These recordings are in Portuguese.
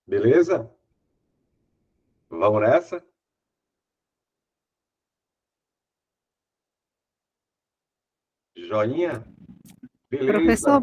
Beleza? Vamos nessa? Joinha? Beleza. Professor,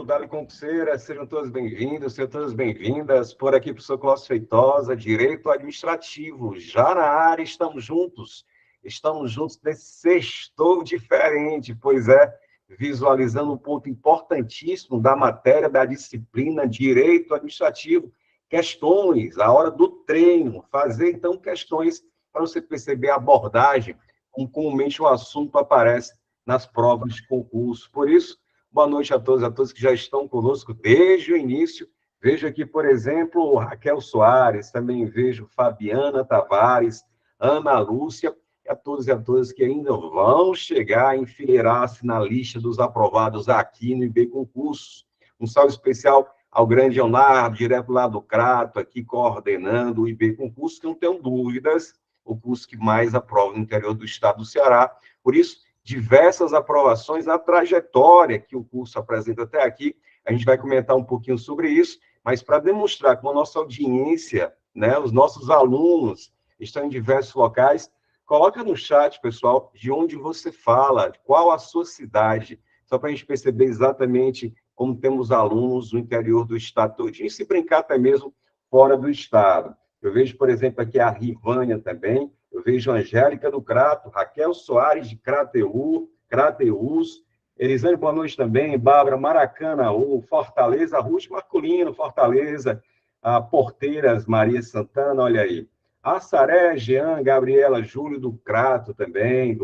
Dali concurseira, sejam todos bem-vindos, sejam todas bem-vindas. Por aqui, professor Cláudio Feitosa, Direito Administrativo. Já na área, estamos juntos. Estamos juntos nesse sextou diferente, pois é, visualizando um ponto importantíssimo da matéria, da disciplina Direito Administrativo. Questões, a hora do treino. Fazer, então, questões para você perceber a abordagem, como comumente o assunto aparece nas provas de concurso. Por isso, boa noite a todos que já estão conosco desde o início. Vejo aqui, por exemplo, Raquel Soares, também vejo Fabiana Tavares, Ana Lúcia, e a todas que ainda vão chegar a enfileirar-se na lista dos aprovados aqui no IB Concursos. Um salve especial ao grande Leonardo, direto lá do Crato, aqui coordenando o IB Concurso, que não tenho dúvidas, o curso que mais aprova no interior do estado do Ceará. Por isso, diversas aprovações, a trajetória que o curso apresenta até aqui. A gente vai comentar um pouquinho sobre isso, mas para demonstrar que a nossa audiência, né, os nossos alunos estão em diversos locais, coloca no chat, pessoal, de onde você fala, qual a sua cidade, só para a gente perceber exatamente como temos alunos no interior do estado todinho, e se brincar até mesmo fora do estado. Eu vejo, por exemplo, aqui a Rivânia também, eu vejo Angélica do Crato, Raquel Soares de Crateús, Elisane, boa noite também, Bárbara Maracanaú, Fortaleza, Ruth Marculino, Fortaleza, a Porteiras, Maria Santana, olha aí. Assaré, Jean, Gabriela, Júlio do Crato também,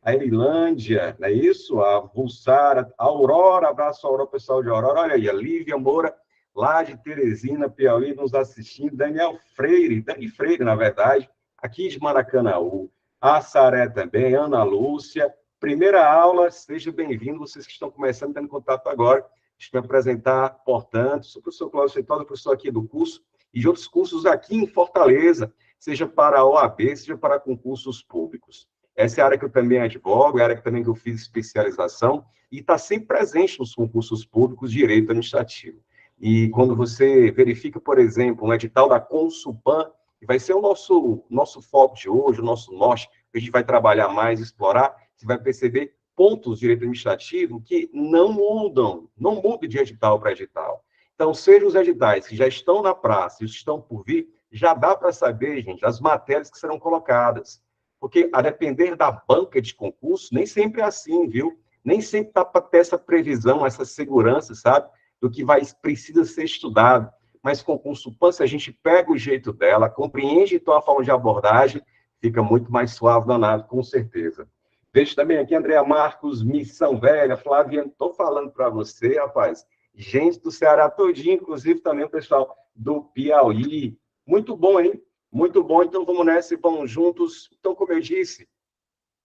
a Erilândia, não é isso? A Vulsara, a Aurora, abraço a Aurora, pessoal de Aurora, olha aí, a Lívia Moura, lá de Teresina, Piauí, nos assistindo, Dani Freire, na verdade, aqui de Maracanaú, a Saré também, Ana Lúcia. Primeira aula, seja bem-vindo, vocês que estão começando, tendo contato agora. Deixa eu me apresentar, portanto, sou o professor Cláudio Feitosa, professor aqui do curso, e de outros cursos aqui em Fortaleza, seja para a OAB, seja para concursos públicos. Essa é a área que eu também advogo, é a área que também que eu fiz especialização, e está sempre presente nos concursos públicos de direito administrativo. E quando você verifica, por exemplo, um edital da Consulpan, que vai ser o nosso foco de hoje, o nosso norte, que a gente vai trabalhar mais, explorar, você vai perceber pontos de direito administrativo que não mudam de edital para edital. Então, sejam os editais que já estão na praça e os que estão por vir, já dá para saber, gente, as matérias que serão colocadas. Porque, a depender da banca de concurso, nem sempre é assim, viu? Nem sempre dá para ter essa previsão, essa segurança, sabe? Do que precisa ser estudado. Mas com Consulpan, se a gente pega o jeito dela, compreende então a forma de abordagem, fica muito mais suave danado, com certeza. Vejo também aqui Andréa Marcos, Missão Velha, Flávia, estou falando para você, rapaz, gente do Ceará todinho, inclusive também o pessoal do Piauí. Muito bom, hein? Muito bom, então vamos nessa e vamos juntos. Então, como eu disse,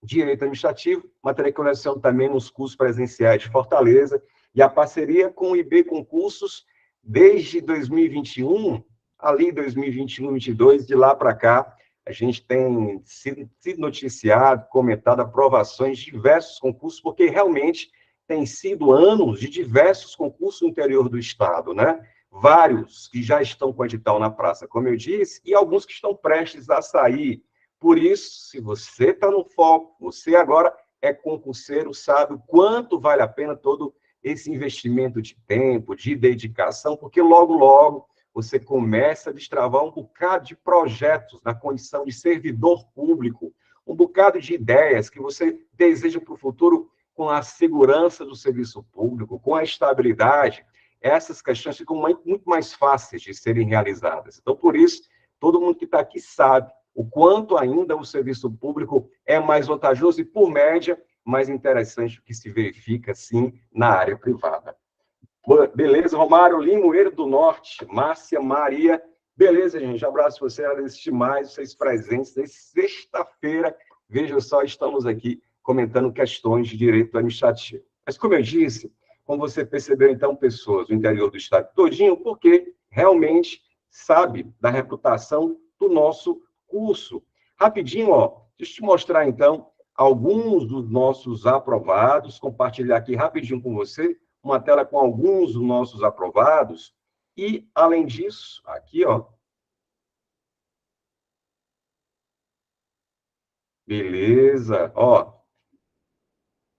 Direito Administrativo, matéria que eu leciono também nos cursos presenciais de Fortaleza, e a parceria com o IB Concursos desde 2021, ali 2021, 2022, de lá para cá, a gente tem sido noticiado, comentado aprovações de diversos concursos, porque realmente tem sido anos de diversos concursos no interior do Estado, né? Vários que já estão com edital na praça, como eu disse, e alguns que estão prestes a sair. Por isso, se você está no foco, você agora é concurseiro, sabe o quanto vale a pena todo esse investimento de tempo, de dedicação, porque logo, logo, você começa a destravar um bocado de projetos na condição de servidor público, um bocado de ideias que você deseja para o futuro com a segurança do serviço público, com a estabilidade. Essas questões ficam muito mais fáceis de serem realizadas. Então, por isso, todo mundo que está aqui sabe o quanto ainda o serviço público é mais vantajoso e, por média, mais interessante do que se verifica, sim, na área privada. Beleza, Romário Limoeiro do Norte, Márcia Maria. Beleza, gente, abraço você, agradeço demais vocês presentes nessa sexta-feira. Veja só, estamos aqui comentando questões de direito administrativo. Mas, como eu disse, como você percebeu, então, pessoas do interior do estado todinho, porque realmente sabe da reputação do nosso curso. Rapidinho, ó, deixa eu te mostrar, então, alguns dos nossos aprovados, compartilhar aqui rapidinho com você, uma tela com alguns dos nossos aprovados, E, além disso, aqui, ó, beleza, ó,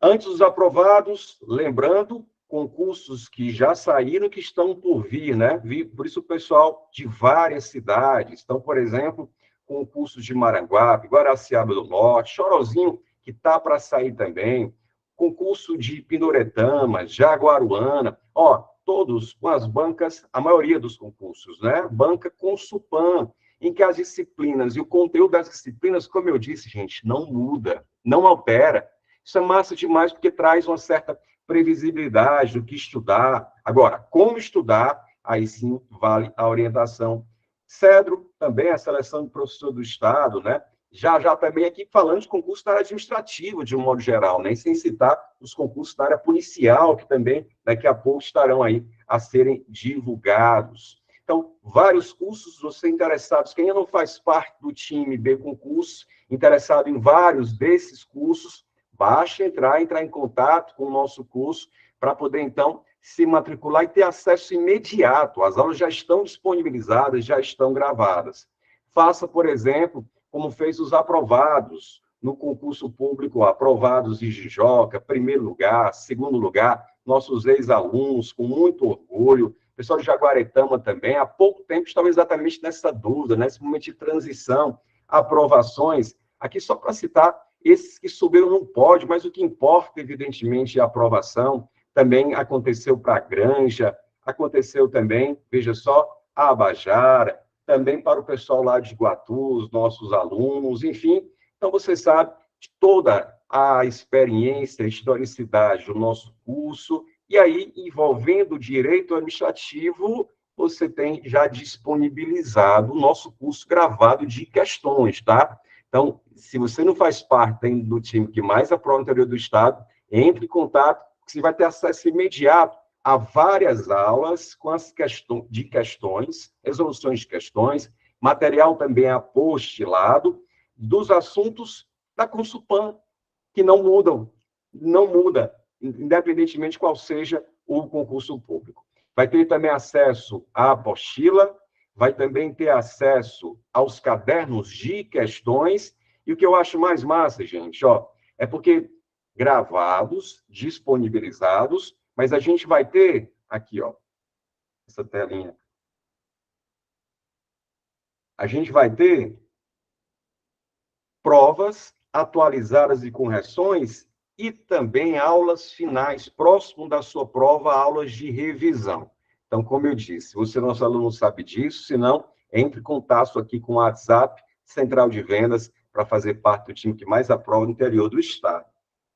antes dos aprovados, lembrando, concursos que já saíram, que estão por vir, né? Por isso o pessoal de várias cidades. Então, por exemplo, concursos de Maranguape, Guaraciaba do Norte, Chorozinho, que está para sair também, concurso de Pindoretama, Jaguaruana, ó, todos com as bancas, a maioria dos concursos, né? Banca Consulpan, em que as disciplinas e o conteúdo das disciplinas, como eu disse, gente, não muda, não altera. Isso é massa demais, porque traz uma certa previsibilidade do que estudar. Agora, como estudar, aí sim vale a orientação. Cedro, também a seleção de professor do Estado, né? Já também aqui falando de concurso da área administrativa, de um modo geral, né? E sem citar os concursos da área policial, que também daqui a pouco estarão aí a serem divulgados. Então, vários cursos, você interessados, quem não faz parte do time B Concurso, interessado em vários desses cursos, basta entrar em contato com o nosso curso para poder, então, se matricular e ter acesso imediato. As aulas já estão disponibilizadas, já estão gravadas. Faça, por exemplo, como fez os aprovados no concurso público, aprovados de Jijoca, primeiro lugar, segundo lugar, nossos ex-alunos, com muito orgulho, pessoal de Jaguaretama também, há pouco tempo estavam exatamente nessa dúvida, nesse momento de transição, aprovações. Aqui, só para citar, esses que subiram não pode, mas o que importa, evidentemente, é a aprovação. Também aconteceu para a Granja, aconteceu também, veja só, a Abajara, também para o pessoal lá de Iguatu, os nossos alunos, enfim. Então, você sabe de toda a experiência, a historicidade do nosso curso, e aí, envolvendo o direito administrativo, você tem já disponibilizado o nosso curso gravado de questões, tá? Então, se você não faz parte do time que mais aprova no interior do Estado, entre em contato, você vai ter acesso imediato a várias aulas com as questões, resoluções de questões, material também apostilado, dos assuntos da Consulpan, que não muda, independentemente qual seja o concurso público. Vai ter também acesso à apostila, vai também ter acesso aos cadernos de questões, e o que eu acho mais massa, gente, ó, é porque gravados, disponibilizados, mas a gente vai ter aqui, ó, essa telinha. A gente vai ter provas atualizadas e correções e também aulas finais, próximo da sua prova, aulas de revisão. Então, como eu disse, você, nosso aluno, sabe disso, se não, entre em contato aqui com o WhatsApp, Central de Vendas, para fazer parte do time que mais aprova no interior do Estado.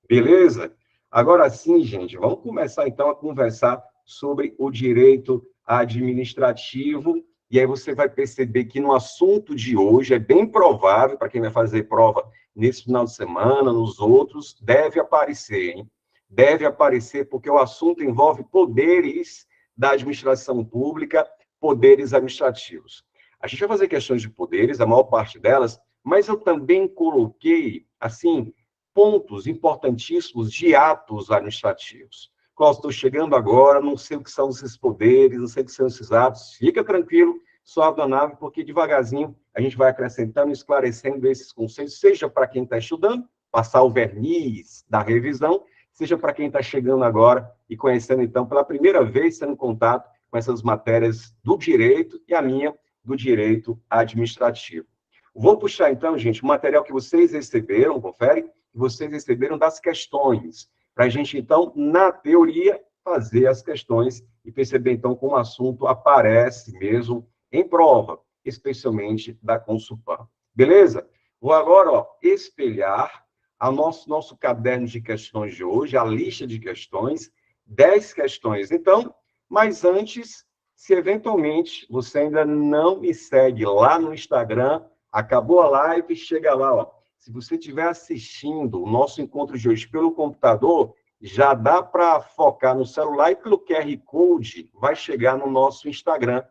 Beleza? Agora sim, gente, vamos começar então a conversar sobre o direito administrativo, e aí você vai perceber que no assunto de hoje é bem provável, para quem vai fazer prova nesse final de semana, nos outros, deve aparecer, hein? Deve aparecer, porque o assunto envolve poderes da administração pública, poderes administrativos. A gente vai fazer questões de poderes, a maior parte delas, mas eu também coloquei, assim, pontos importantíssimos de atos administrativos. Cláudio, estou chegando agora, não sei o que são esses poderes, não sei o que são esses atos. Fica tranquilo, sobe a nave, porque devagarzinho a gente vai acrescentando, esclarecendo esses conceitos, seja para quem está estudando, passar o verniz da revisão, seja para quem está chegando agora e conhecendo, então, pela primeira vez, tendo contato com essas matérias do direito e a minha do direito administrativo. Vou puxar, então, gente, o material que vocês receberam, confere, que vocês receberam das questões, para a gente, então, na teoria, fazer as questões e perceber, então, como o assunto aparece mesmo em prova, especialmente da Consulpan. Beleza? Vou agora, ó, espelhar a nosso caderno de questões de hoje, a lista de questões, 10 questões. Então, mas antes, se eventualmente você ainda não me segue lá no Instagram, acabou a live, chega lá, ó. Se você estiver assistindo o nosso encontro de hoje pelo computador, já dá para focar no celular e pelo QR Code vai chegar no nosso Instagram,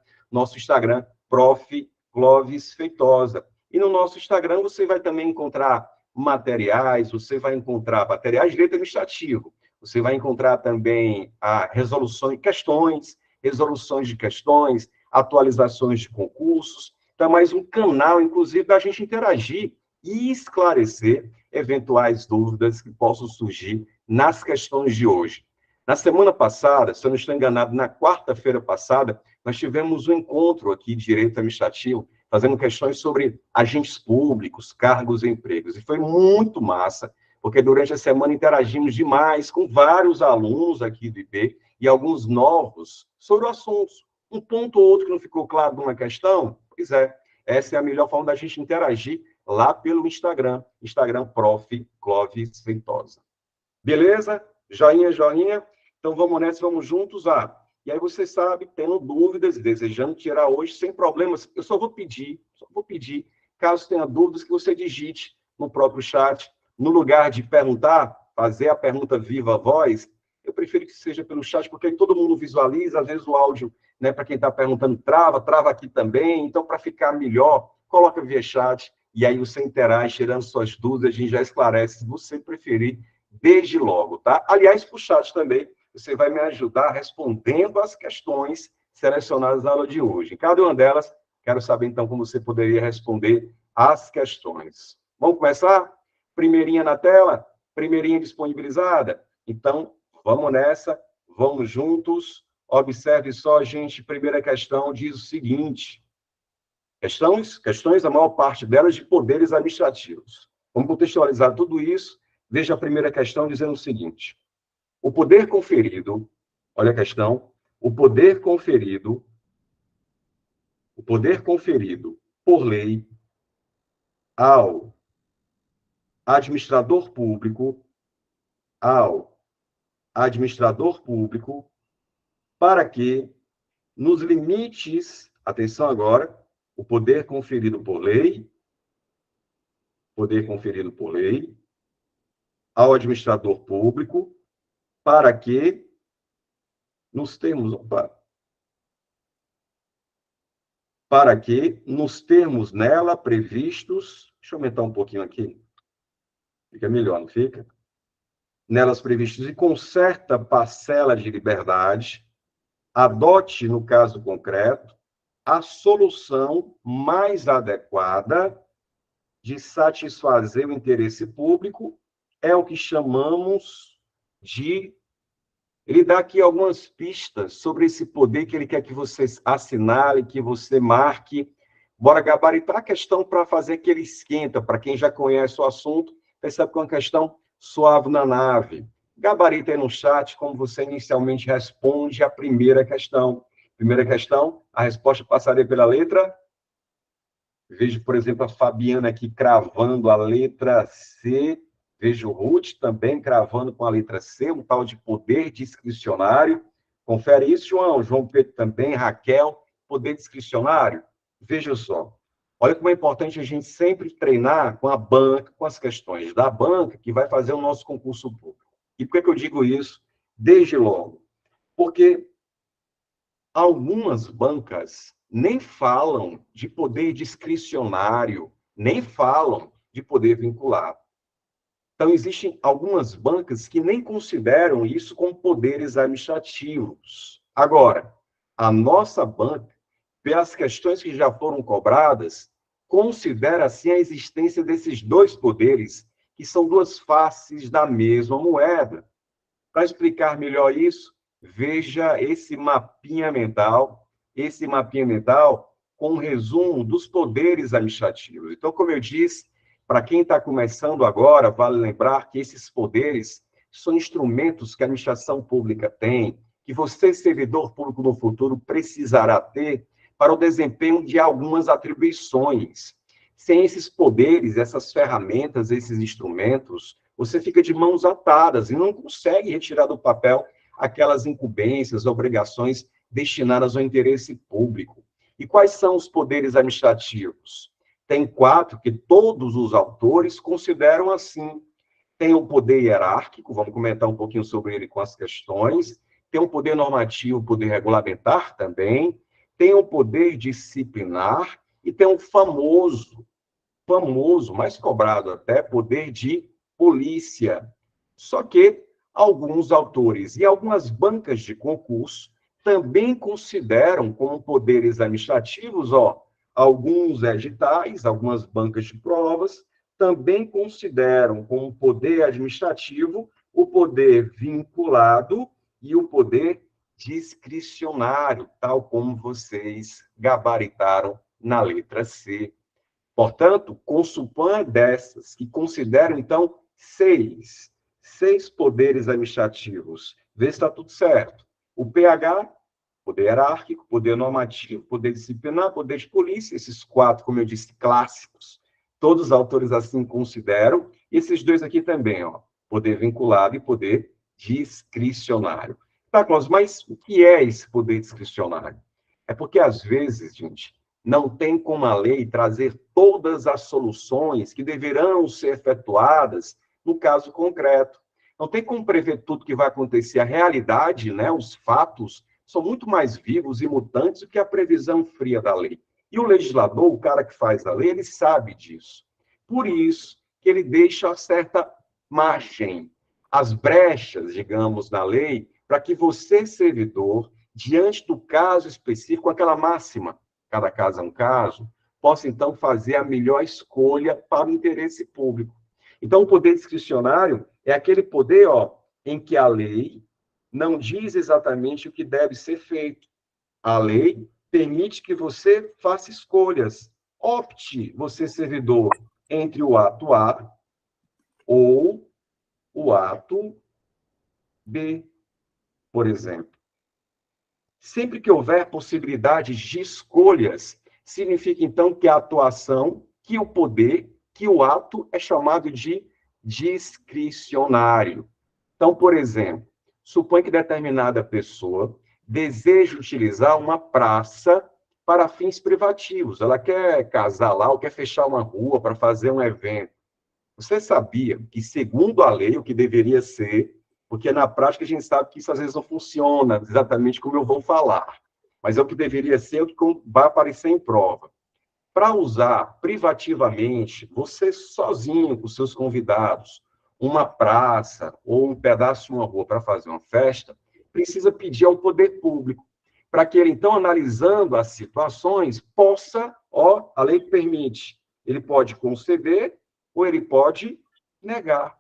Prof. Clóvis Feitosa. E no nosso Instagram você vai também encontrar materiais, você vai encontrar materiais de direito administrativo, você vai encontrar também a resolução e questões resoluções de questões, atualizações de concursos. Então, é mais um canal, inclusive, da gente interagir e esclarecer eventuais dúvidas que possam surgir nas questões de hoje. Na semana passada, se eu não estou enganado, na quarta-feira passada, nós tivemos um encontro aqui de direito administrativo, fazendo questões sobre agentes públicos, cargos e empregos. E foi muito massa, porque durante a semana interagimos demais com vários alunos aqui do IP e alguns novos sobre o assunto. Um ponto ou outro que não ficou claro numa questão, pois é, essa é a melhor forma da gente interagir lá pelo Instagram Prof. Clóvis Feitosa. Beleza? Joinha, joinha. Então, vamos nessa, vamos juntos. E aí você sabe, tendo dúvidas, desejando tirar hoje, sem problemas, eu só vou pedir, caso tenha dúvidas, que você digite no próprio chat, no lugar de perguntar, fazer a pergunta viva a voz, eu prefiro que seja pelo chat, porque aí todo mundo visualiza, às vezes o áudio, né, para quem está perguntando, trava aqui também, então, para ficar melhor, coloca via chat, e aí você interage, tirando suas dúvidas, a gente já esclarece, se você preferir, desde logo, tá? Aliás, para o chat também, você vai me ajudar respondendo as questões selecionadas na aula de hoje. Em cada uma delas, quero saber, então, como você poderia responder as questões. Vamos começar? Primeirinha na tela? Primeirinha disponibilizada? Então, vamos nessa, vamos juntos. Observe só, gente, primeira questão diz o seguinte. Questões, a maior parte delas, de poderes administrativos. Vamos contextualizar tudo isso. Veja a primeira questão dizendo o seguinte. O poder conferido, olha a questão, o poder conferido por lei ao administrador público, para que, nos limites, atenção agora, o poder conferido por lei ao administrador público, para que, nos termos nela previstos, deixa eu aumentar um pouquinho aqui, fica melhor, não fica? Nelas previstos e com certa parcela de liberdade, adote, no caso concreto, a solução mais adequada de satisfazer o interesse público, é o que chamamos de... Ele dá aqui algumas pistas sobre esse poder que ele quer que você assinale, que você marque. Bora gabaritar a questão para fazer aquele esquenta. Para quem já conhece o assunto, percebe que é uma questão suave na nave. Gabarita aí no chat como você inicialmente responde a primeira questão. Primeira questão, a resposta passaria pela letra. Vejo, por exemplo, a Fabiana aqui cravando a letra C. Vejo o Ruth também cravando com a letra C, um tal de poder discricionário. Confere isso, João. João Pedro também, Raquel, poder discricionário. Veja só. Olha como é importante a gente sempre treinar com a banca, com as questões da banca, que vai fazer o nosso concurso público. E por que eu digo isso? Desde logo. Porque algumas bancas nem falam de poder discricionário, nem falam de poder vinculado. Então, existem algumas bancas que nem consideram isso como poderes administrativos. Agora, a nossa banca, pelas questões que já foram cobradas, considera, assim, a existência desses dois poderes, que são duas faces da mesma moeda. Para explicar melhor isso, veja esse mapinha mental com um resumo dos poderes administrativos. Então, como eu disse, para quem está começando agora, vale lembrar que esses poderes são instrumentos que a administração pública tem, que você, servidor público no futuro, precisará ter para o desempenho de algumas atribuições. Sem esses poderes, essas ferramentas, esses instrumentos, você fica de mãos atadas e não consegue retirar do papel aquelas incumbências, obrigações destinadas ao interesse público. E quais são os poderes administrativos? Tem 4 que todos os autores consideram assim. Tem o poder hierárquico, vamos comentar um pouquinho sobre ele com as questões. Tem o poder normativo, o poder regulamentar também. Tem o poder disciplinar e tem o famoso, mais cobrado até, poder de polícia. Só que alguns autores e algumas bancas de concurso também consideram como poderes administrativos, ó, alguns editais, algumas bancas de provas, também consideram como poder administrativo o poder vinculado e o poder discricionário, tal como vocês gabaritaram na letra C. Portanto, consupan dessas, que consideram, então, seis poderes administrativos. Vê se está tudo certo. O PH, poder hierárquico, poder normativo, poder disciplinar, poder de polícia, esses quatro, como eu disse, clássicos, todos os autores assim consideram, e esses dois aqui também, ó, poder vinculado e poder discricionário. Tá, Cláudio, mas o que é esse poder discricionário? É porque, às vezes, gente, não tem como a lei trazer todas as soluções que deverão ser efetuadas no caso concreto. Não tem como prever tudo que vai acontecer. A realidade, né, os fatos, são muito mais vivos e mutantes do que a previsão fria da lei. E o legislador, o cara que faz a lei, ele sabe disso. Por isso que ele deixa certa margem, as brechas, digamos, na lei, para que você, servidor, diante do caso específico, aquela máxima, cada caso é um caso, possa, então, fazer a melhor escolha para o interesse público. Então, o poder discricionário é aquele poder, ó, em que a lei não diz exatamente o que deve ser feito. A lei permite que você faça escolhas. Opte, você, servidor, entre o ato A ou o ato B, por exemplo. Sempre que houver possibilidades de escolhas, significa, então, que a atuação, que o poder, que o ato é chamado de discricionário. Então, por exemplo, supõe que determinada pessoa deseja utilizar uma praça para fins privativos. Ela quer casar lá ou quer fechar uma rua para fazer um evento. Você sabia que, segundo a lei, o que deveria ser, porque na prática a gente sabe que isso às vezes não funciona exatamente como eu vou falar, mas é o que deveria ser, o que vai aparecer em prova. Para usar privativamente, você sozinho, com seus convidados, uma praça ou um pedaço de uma rua para fazer uma festa, precisa pedir ao poder público, para que ele, então, analisando as situações, possa, ó, a lei permite, ele pode conceder ou ele pode negar.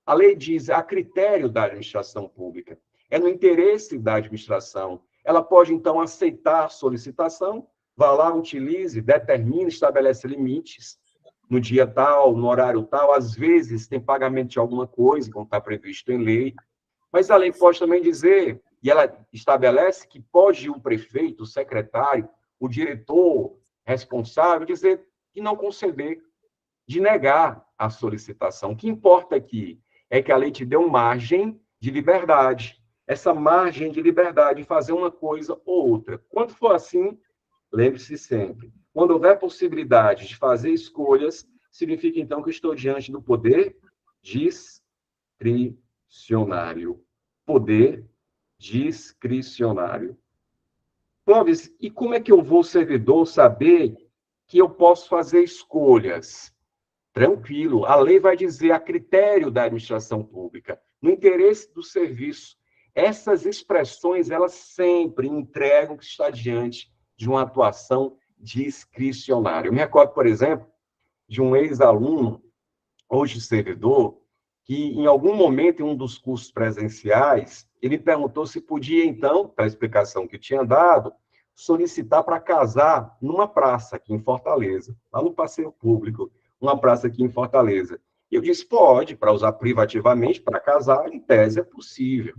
A lei diz, a critério da administração pública, é no interesse da administração. Ela pode, então, aceitar a solicitação, vá lá, utilize, determine, estabelece limites, no dia tal, no horário tal, às vezes tem pagamento de alguma coisa, como está previsto em lei, mas a lei pode também dizer, e ela estabelece que pode um prefeito, o secretário, o diretor responsável dizer que não conceder, de negar a solicitação. O que importa aqui é que a lei te deu margem de liberdade. Essa margem de liberdade de fazer uma coisa ou outra. Quando for assim, lembre-se sempre, quando houver possibilidade de fazer escolhas, significa então que eu estou diante do poder discricionário. Poder discricionário. Clóvis, e como é que eu vou, servidor, saber que eu posso fazer escolhas? Tranquilo, a lei vai dizer a critério da administração pública, no interesse do serviço. Essas expressões, elas sempre entregam que está diante de uma atuação discricionária. Eu me recordo, por exemplo, de um ex-aluno, hoje servidor, que em algum momento, em um dos cursos presenciais, ele perguntou se podia, então, para a explicação que tinha dado, solicitar para casar numa praça aqui em Fortaleza, lá no passeio público, uma praça aqui em Fortaleza. E eu disse, pode, para usar privativamente, para casar, em tese é possível.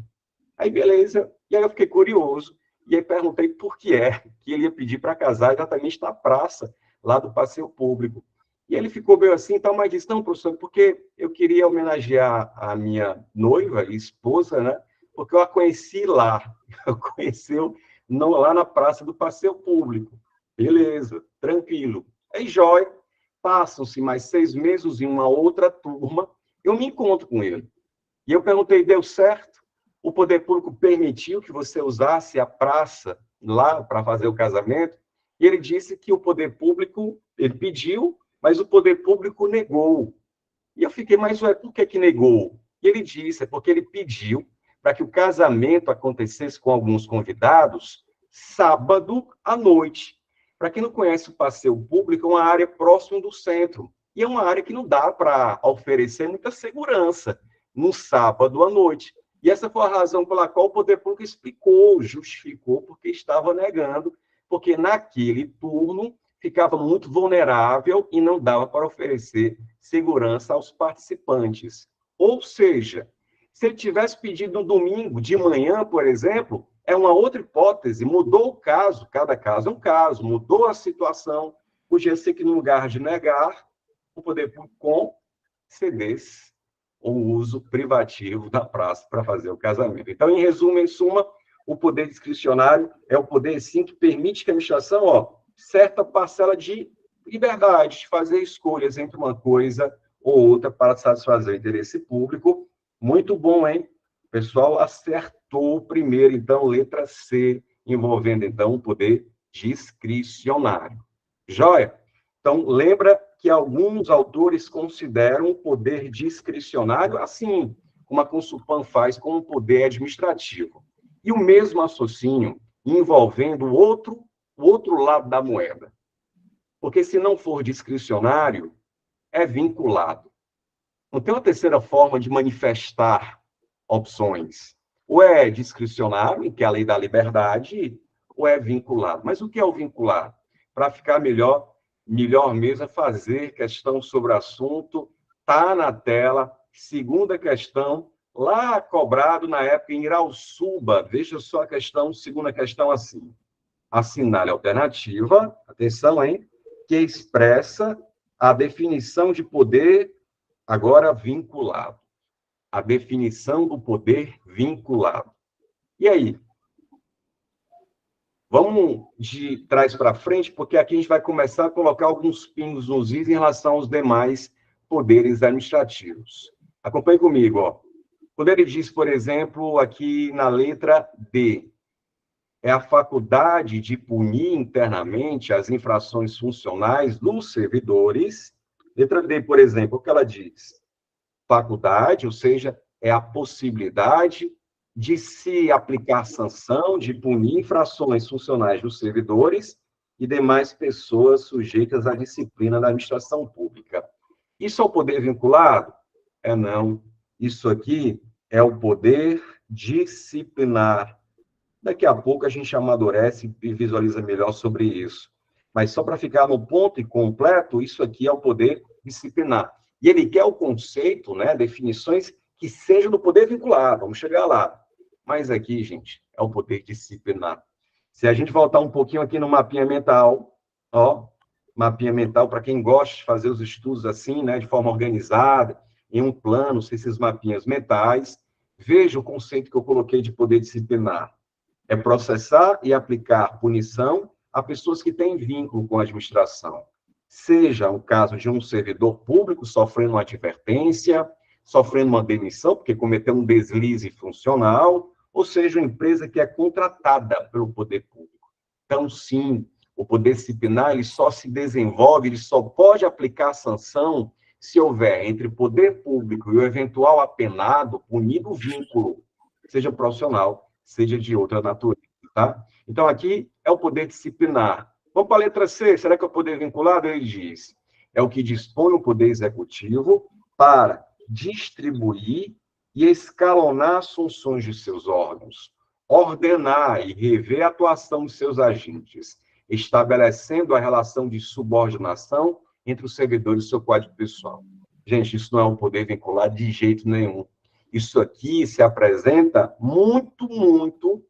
Aí, beleza. E aí eu fiquei curioso, e aí perguntei por que é que ele ia pedir para casar exatamente na praça, lá do passeio público. E ele ficou meio assim, então, mas disse, não, professor, porque eu queria homenagear a minha noiva e esposa, né? Porque eu a conheci lá, eu conheci lá na praça do passeio público. Beleza, tranquilo. Aí, jóia, passam-se mais 6 meses em uma outra turma, eu me encontro com ele. E eu perguntei, deu certo? O poder público permitiu que você usasse a praça lá para fazer o casamento? E ele disse que o poder público, ele pediu, mas o poder público negou. E eu fiquei, mas ué, por que negou? E ele disse, é porque ele pediu para que o casamento acontecesse com alguns convidados sábado à noite. Para quem não conhece o Passeio Público, é uma área próxima do centro. E é uma área que não dá para oferecer muita segurança no sábado à noite. E essa foi a razão pela qual o poder público explicou, justificou, porque estava negando, porque naquele turno ficava muito vulnerável e não dava para oferecer segurança aos participantes. Ou seja, se ele tivesse pedido no domingo de manhã, por exemplo, é uma outra hipótese, mudou o caso, cada caso é um caso, mudou a situação, podia ser que no lugar de negar, o poder público concedesse o uso privativo da praça para fazer o casamento. Então, em resumo, em suma, o poder discricionário é o poder, sim, que permite que a administração, certa parcela de liberdade, de fazer escolhas entre uma coisa ou outra para satisfazer o interesse público. Muito bom, hein? O pessoal acertou primeiro, então, letra C, envolvendo, então, o poder discricionário. Joia? Então, lembra que alguns autores consideram o poder discricionário assim, como a Consulpan faz com o poder administrativo. E o mesmo raciocínio envolvendo o outro lado da moeda. Porque se não for discricionário, é vinculado. Não tem uma terceira forma de manifestar opções. Ou é discricionário, que é a lei da liberdade, ou é vinculado. Mas o que é o vinculado? Para ficar melhor mesmo é fazer questão sobre o assunto, está na tela. Segunda questão, lá cobrado na época em Irauçuba, veja só a questão, segunda questão assim. Assinale a alternativa, atenção, hein, que expressa a definição de poder agora vinculado. A definição do poder vinculado. E aí? Vamos de trás para frente, porque aqui a gente vai começar a colocar alguns pingos nos is em relação aos demais poderes administrativos. Acompanhe comigo, ó. Quando ele diz, por exemplo, aqui na letra D, é a faculdade de punir internamente as infrações funcionais dos servidores. Letra D, por exemplo, o que ela diz? Faculdade, ou seja, é a possibilidade de se aplicar sanção, de punir infrações funcionais dos servidores e demais pessoas sujeitas à disciplina da administração pública. Isso é o poder vinculado? É não. Isso aqui é o poder disciplinar. Daqui a pouco a gente amadurece e visualiza melhor sobre isso. Mas só para ficar no ponto e completo, isso aqui é o poder disciplinar. E ele quer o conceito, né, definições que sejam do poder vinculado. Vamos chegar lá. Mas aqui, gente, é o poder disciplinar. Se a gente voltar um pouquinho aqui no mapinha mental, ó, mapinha mental, para quem gosta de fazer os estudos assim, né, de forma organizada, em um plano, esses mapinhas mentais, veja o conceito que eu coloquei de poder disciplinar. É processar e aplicar punição a pessoas que têm vínculo com a administração. Seja o caso de um servidor público sofrendo uma advertência, sofrendo uma demissão, porque cometeu um deslize funcional, ou seja, uma empresa que é contratada pelo poder público. Então, sim, o poder disciplinar ele só se desenvolve, ele só pode aplicar sanção se houver entre o poder público e o eventual apenado, punido o vínculo, seja profissional, seja de outra natureza, tá? Então, aqui é o poder disciplinar. Vamos para a letra C, será que é o poder vinculado? Ele diz, é o que dispõe o poder executivo para distribuir e escalonar as funções de seus órgãos, ordenar e rever a atuação de seus agentes, estabelecendo a relação de subordinação entre os servidores e seu quadro pessoal. Gente, isso não é um poder vinculado de jeito nenhum. Isso aqui se apresenta muito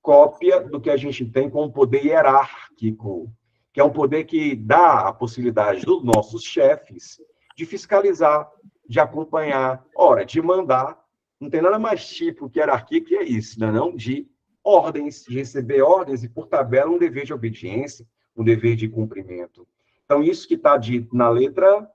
cópia do que a gente tem com o poder hierárquico, que é um poder que dá a possibilidade dos nossos chefes de fiscalizar, de acompanhar, ora, de mandar. Não tem nada mais tipo que hierarquia que é isso, né? Não de ordens, de receber ordens e, por tabela, um dever de obediência, um dever de cumprimento. Então, isso que está dito na letra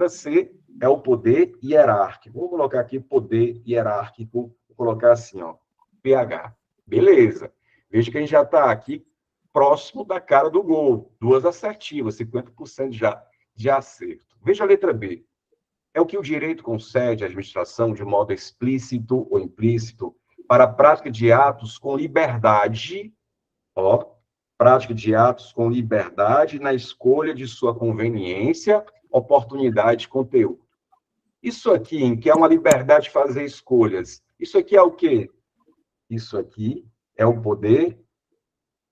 C é o poder hierárquico. Vou colocar aqui poder hierárquico, vou colocar assim, ó, PH. Beleza. Veja que a gente já está aqui próximo da cara do gol. Duas assertivas, 50% já de acerto. Veja a letra B. é o que o direito concede à administração de modo explícito ou implícito para a prática de atos com liberdade, ó, prática de atos com liberdade na escolha de sua conveniência, oportunidade e conteúdo. Isso aqui, em que é uma liberdade de fazer escolhas, isso aqui é o quê? Isso aqui é o poder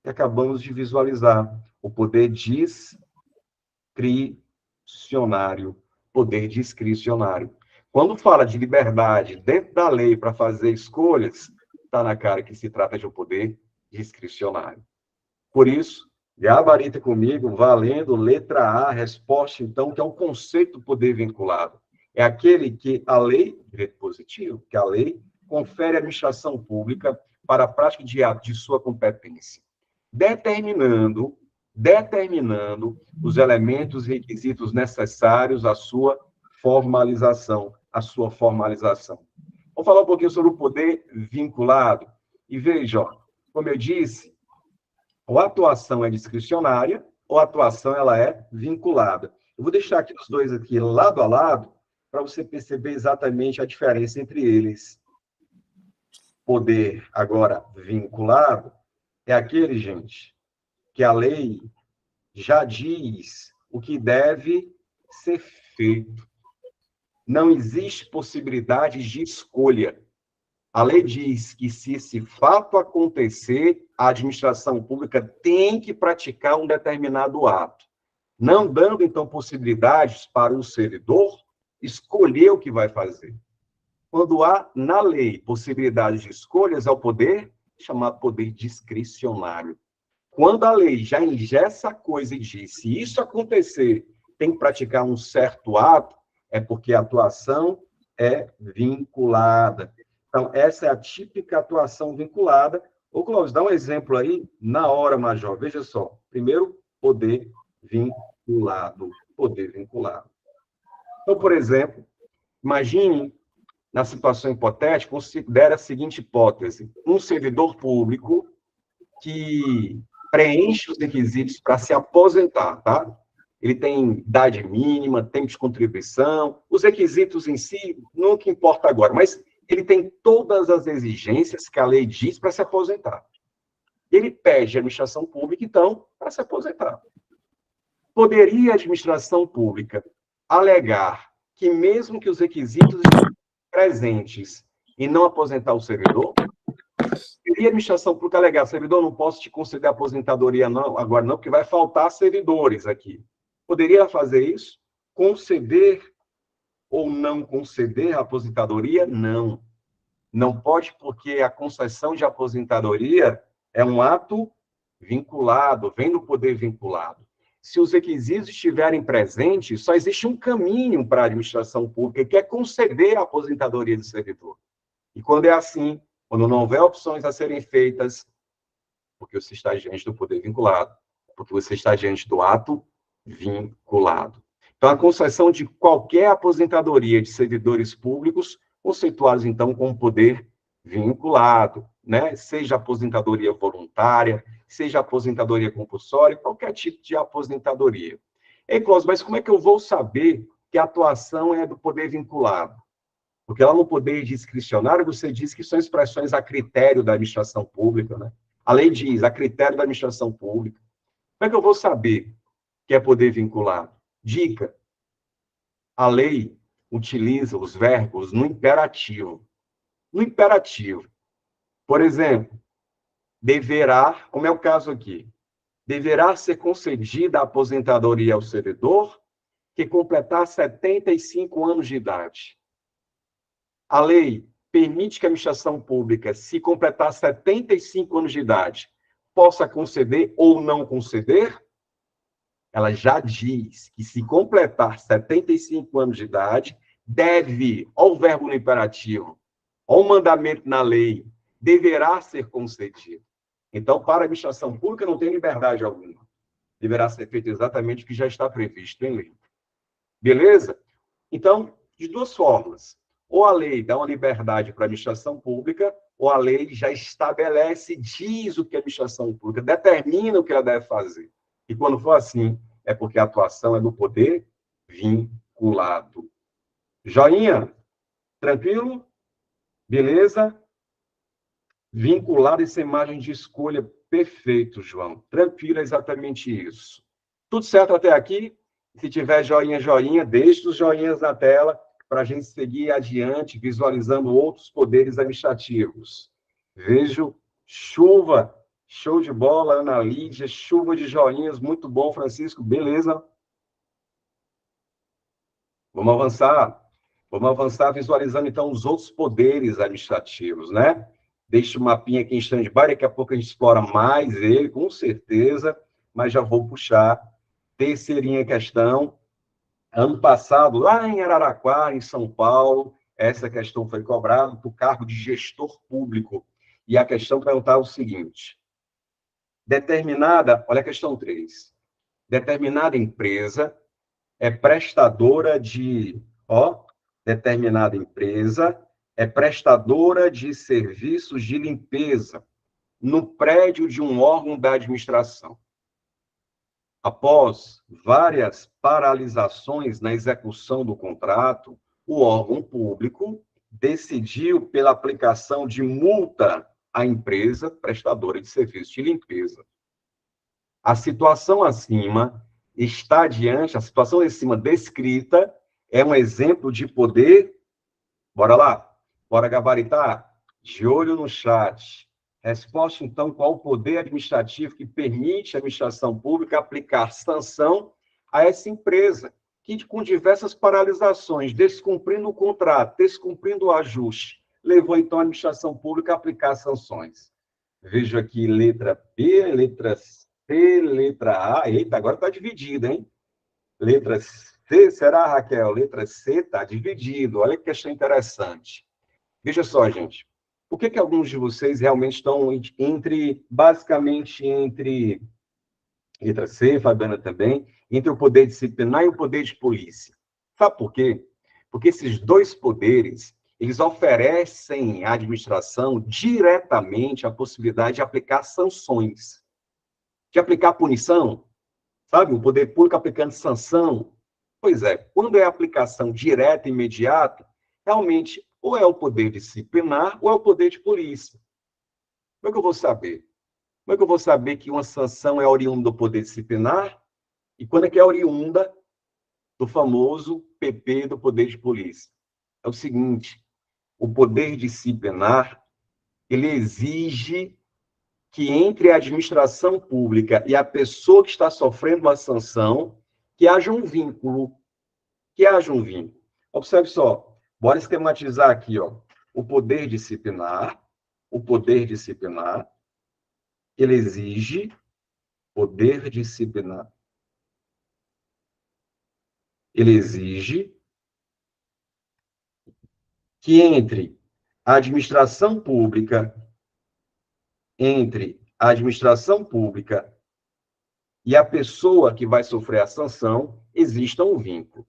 que acabamos de visualizar, o poder discricionário, poder discricionário. Quando fala de liberdade dentro da lei para fazer escolhas, está na cara que se trata de um poder discricionário. Por isso, gabarita comigo, valendo letra A, resposta, então, que é o conceito do poder vinculado. É aquele que a lei, direito positivo, que a lei confere à administração pública para a prática de atos de sua competência, determinando os elementos e requisitos necessários à sua formalização, Vamos falar um pouquinho sobre o poder vinculado. E veja, ó, como eu disse, ou a atuação é discricionária, ou a atuação ela é vinculada. Eu vou deixar aqui os dois aqui lado a lado, para você perceber exatamente a diferença entre eles. Poder, agora, vinculado, é aquele, gente, que a lei já diz o que deve ser feito. Não existe possibilidade de escolha. A lei diz que, se esse fato acontecer, a administração pública tem que praticar um determinado ato, não dando, então, possibilidades para o servidor escolher o que vai fazer. Quando há, na lei, possibilidade de escolhas, é o poder chamado poder discricionário. Quando a lei já engessa a coisa e diz, se isso acontecer, tem que praticar um certo ato, é porque a atuação é vinculada. Então, essa é a típica atuação vinculada. Ô, Clóvis, dá um exemplo aí, na hora, Major. Veja só. Primeiro, poder vinculado. Poder vinculado. Então, por exemplo, imagine, na situação hipotética, considere a seguinte hipótese. Um servidor público que preenche os requisitos para se aposentar, tá? Ele tem idade mínima, tempo de contribuição, os requisitos em si, nunca importa agora, mas ele tem todas as exigências que a lei diz para se aposentar. Ele pede à administração pública, então, para se aposentar. Poderia a administração pública alegar que, mesmo que os requisitos estejam presentes e não aposentar o servidor? Poderia a administração pública alegar, servidor, não posso te conceder aposentadoria não, agora não, porque vai faltar servidores aqui. Poderia fazer isso? Conceder ou não conceder a aposentadoria? Não. Não pode, porque a concessão de aposentadoria é um ato vinculado, vem do poder vinculado. Se os requisitos estiverem presentes, só existe um caminho para a administração pública, que é conceder a aposentadoria do servidor. E quando é assim, quando não houver opções a serem feitas, porque você está diante do poder vinculado, porque você está diante do ato vinculado. Então, a concessão de qualquer aposentadoria de servidores públicos, conceituados, então, como poder vinculado, né? Seja aposentadoria voluntária, seja aposentadoria compulsória, qualquer tipo de aposentadoria. Ei, Clóvis, mas como é que eu vou saber que a atuação é do poder vinculado? Porque lá no poder discricionário, você diz que são expressões a critério da administração pública, né? A lei diz, a critério da administração pública. Como é que eu vou saber que é poder vinculado? Dica: a lei utiliza os verbos no imperativo. No imperativo. Por exemplo, deverá, como é o caso aqui, deverá ser concedida a aposentadoria ao servidor que completar 75 anos de idade. A lei permite que a administração pública, se completar 75 anos de idade, possa conceder ou não conceder? Ela já diz que, se completar 75 anos de idade, deve, olha o verbo no imperativo, olha o mandamento na lei, deverá ser concedido. Então, para a administração pública, não tem liberdade alguma. Deverá ser feito exatamente o que já está previsto em lei. Beleza? Então, de duas formas. Ou a lei dá uma liberdade para a administração pública, ou a lei já estabelece, diz o que a administração pública, determina o que ela deve fazer. E quando for assim, é porque a atuação é do poder vinculado. Joinha? Tranquilo? Beleza? Vinculado essa imagem de escolha. Perfeito, João. Tranquilo, é exatamente isso. Tudo certo até aqui? Se tiver joinha, joinha, deixe os joinhas na tela para a gente seguir adiante, visualizando outros poderes administrativos. Vejo chuva, show de bola, Ana Lídia, chuva de joinhas, muito bom, Francisco, beleza? Vamos avançar. Vamos avançar visualizando, então, os outros poderes administrativos, né? Deixa o mapinha aqui em stand-by, daqui a pouco a gente explora mais ele, com certeza, mas já vou puxar. Terceirinha questão. Ano passado, lá em Araraquara, em São Paulo, essa questão foi cobrada para o cargo de gestor público. E a questão perguntava o seguinte: olha a questão 3. Determinada empresa é prestadora de, determinada empresa é prestadora de serviços de limpeza no prédio de um órgão da administração. Após várias paralisações na execução do contrato, o órgão público decidiu pela aplicação de multa à empresa prestadora de serviços de limpeza. A situação acima descrita é um exemplo de poder. Bora lá? Bora gabaritar? De olho no chat. Resposta, então, qual o poder administrativo que permite à administração pública aplicar sanção a essa empresa, que, com diversas paralisações, descumprindo o contrato, descumprindo o ajuste, levou, então, a administração pública a aplicar sanções. Vejo aqui letra B, letra C, letra A. Eita, agora está dividido, hein? Letra C, será, Raquel? Letra C está dividido. Olha que questão interessante. Veja só, gente. Por que alguns de vocês realmente estão basicamente entre letra C, Fabiana também, entre o poder disciplinar e o poder de polícia? Sabe por quê? Porque esses dois poderes, eles oferecem à administração diretamente a possibilidade de aplicar sanções, de aplicar punição, sabe? O poder público aplicando sanção. Pois é, quando é aplicação direta e imediata, realmente ou é o poder disciplinar ou é o poder de polícia. Como é que eu vou saber? Como é que eu vou saber que uma sanção é oriunda do poder disciplinar e quando é que é oriunda do famoso PP do poder de polícia? É o seguinte, o poder disciplinar, ele exige que entre a administração pública e a pessoa que está sofrendo uma sanção, que haja um vínculo. Que haja um vínculo. Observe só, bora esquematizar aqui, ó. O poder disciplinar, ele exige, poder disciplinar, ele exige que entre a administração pública e a pessoa que vai sofrer a sanção, exista um vínculo.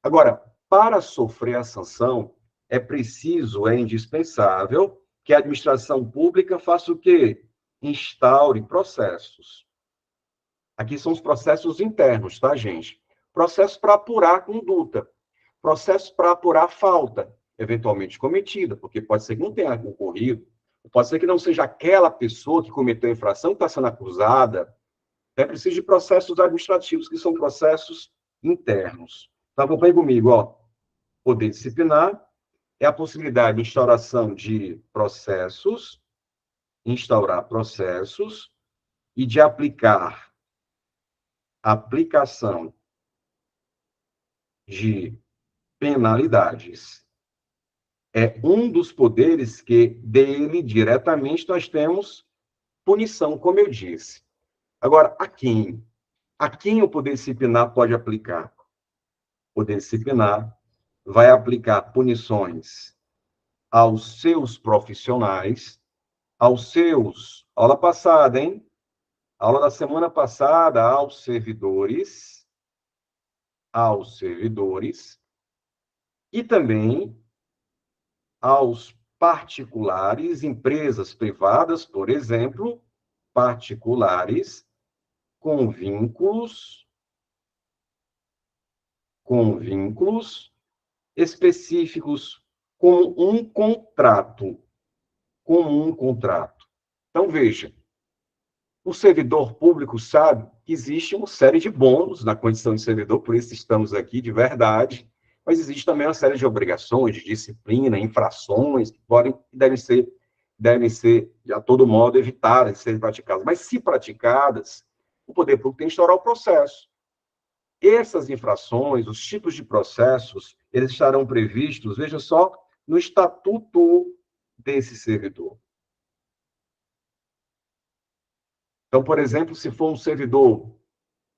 Agora, para sofrer a sanção, é preciso, é indispensável que a administração pública faça o quê? Instaure processos. Aqui são os processos internos, tá, gente? Processos para apurar a conduta, processos para apurar a falta, eventualmente cometida, porque pode ser que não tenha ocorrido, pode ser que não seja aquela pessoa que cometeu a infração que está sendo acusada. É preciso de processos administrativos, que são processos internos. Então, acompanhe comigo, ó. Poder disciplinar é a possibilidade de instaurar processos e de aplicação de penalidades. É um dos poderes que, dele, diretamente, nós temos punição, como eu disse. Agora, a quem? A quem o poder disciplinar pode aplicar? O poder disciplinar vai aplicar punições aos seus profissionais, aula passada, hein? Aula da semana passada, aos servidores e também aos particulares, empresas privadas, por exemplo, particulares com vínculos específicos como um contrato. Então, veja, o servidor público sabe que existe uma série de bônus na condição de servidor, por isso estamos aqui de verdade, mas existe também uma série de obrigações, de disciplina, infrações, que devem ser, de a todo modo, evitadas de serem praticadas. Mas, se praticadas, o poder público tem que instaurar o processo. Essas infrações, os tipos de processos, eles estarão previstos, veja só, no estatuto desse servidor. Então, por exemplo, se for um servidor,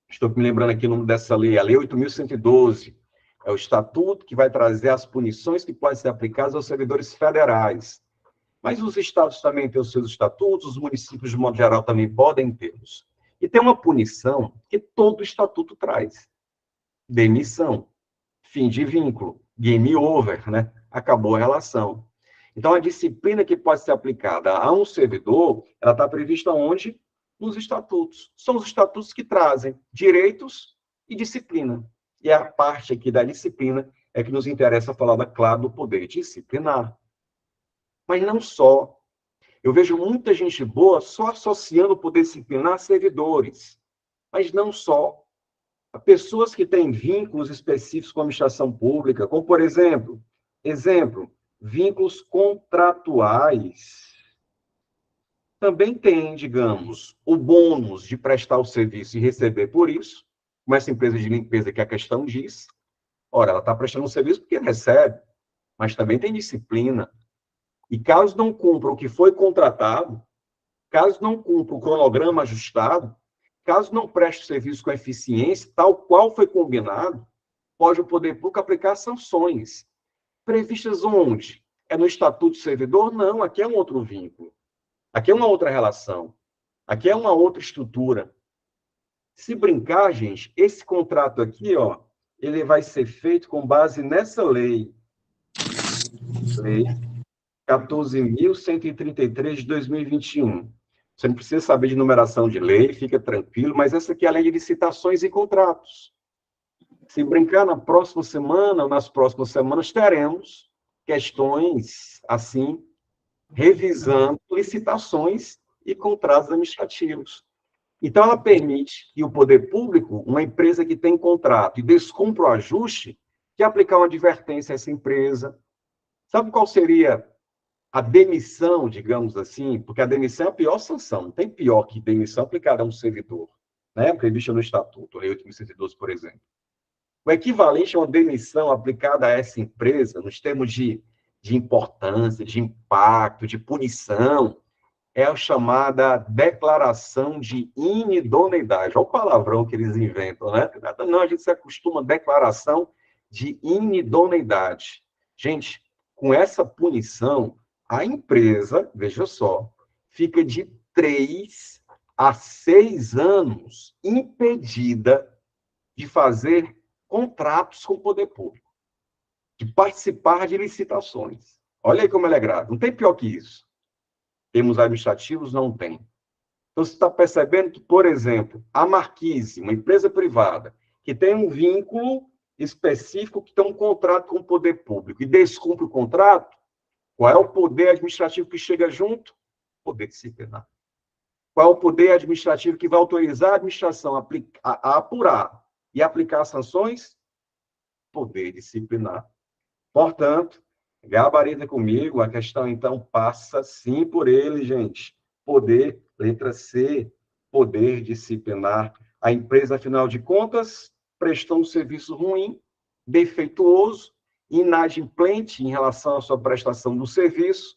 estou me lembrando aqui o nome dessa lei, a Lei 8.112, é o estatuto que vai trazer as punições que podem ser aplicadas aos servidores federais. Mas os estados também têm os seus estatutos, os municípios, de modo geral, também podem tê-los. E tem uma punição que todo estatuto traz: demissão, fim de vínculo, game over, né? Acabou a relação. Então, a disciplina que pode ser aplicada a um servidor, ela está prevista onde? Nos estatutos. São os estatutos que trazem direitos e disciplina. E a parte aqui da disciplina é que nos interessa falar, claro, do poder disciplinar. Mas não só. Eu vejo muita gente boa só associando o poder disciplinar a servidores. Mas não só. Pessoas que têm vínculos específicos com a administração pública, como, por exemplo, vínculos contratuais, também têm, digamos, o bônus de prestar o serviço e receber por isso, como essa empresa de limpeza que a questão diz. Ora, ela está prestando um serviço porque recebe, mas também tem disciplina. E caso não cumpra o que foi contratado, caso não cumpra o cronograma ajustado, caso não preste o serviço com eficiência, tal qual foi combinado, pode o poder público aplicar sanções. Previstas onde? É no Estatuto do Servidor? Não, aqui é um outro vínculo. Aqui é uma outra relação. Aqui é uma outra estrutura. Se brincar, gente, esse contrato aqui, ó, ele vai ser feito com base nessa lei. Lei 14.133 de 2021. Você não precisa saber de numeração de lei, fica tranquilo, mas essa aqui é a lei de licitações e contratos. Se brincar, na próxima semana, ou nas próximas semanas, teremos questões, assim, revisando licitações e contratos administrativos. Então, ela permite que o poder público, uma empresa que tem contrato e descumpra o ajuste, que aplicar uma advertência a essa empresa. Sabe qual seria a demissão, digamos assim? Porque a demissão é a pior sanção. Não tem pior que demissão aplicada a um servidor, né? Prevista no Estatuto, Lei 8.112, por exemplo. O equivalente a uma demissão aplicada a essa empresa, nos termos de importância, de impacto, de punição, é a chamada declaração de inidoneidade. Olha o palavrão que eles inventam, né? Não, a gente se acostuma a declaração de inidoneidade. Gente, com essa punição, a empresa, veja só, fica de 3 a 6 anos impedida de fazer contratos com o poder público, de participar de licitações. Olha aí como ela é grave. Não tem pior que isso. Termos administrativos, não tem. Então, você está percebendo que, por exemplo, a Marquise, uma empresa privada, que tem um vínculo específico, que tem um contrato com o poder público, e descumpre o contrato, qual é o poder administrativo que chega junto? Poder disciplinar. Qual é o poder administrativo que vai autorizar a administração a apurar e aplicar sanções? Poder disciplinar. Portanto, gabarita comigo, a questão, então, passa sim por ele, gente. Poder, letra C, poder disciplinar. A empresa, afinal de contas, prestou um serviço ruim, defeituoso, inadimplente em relação à sua prestação do serviço,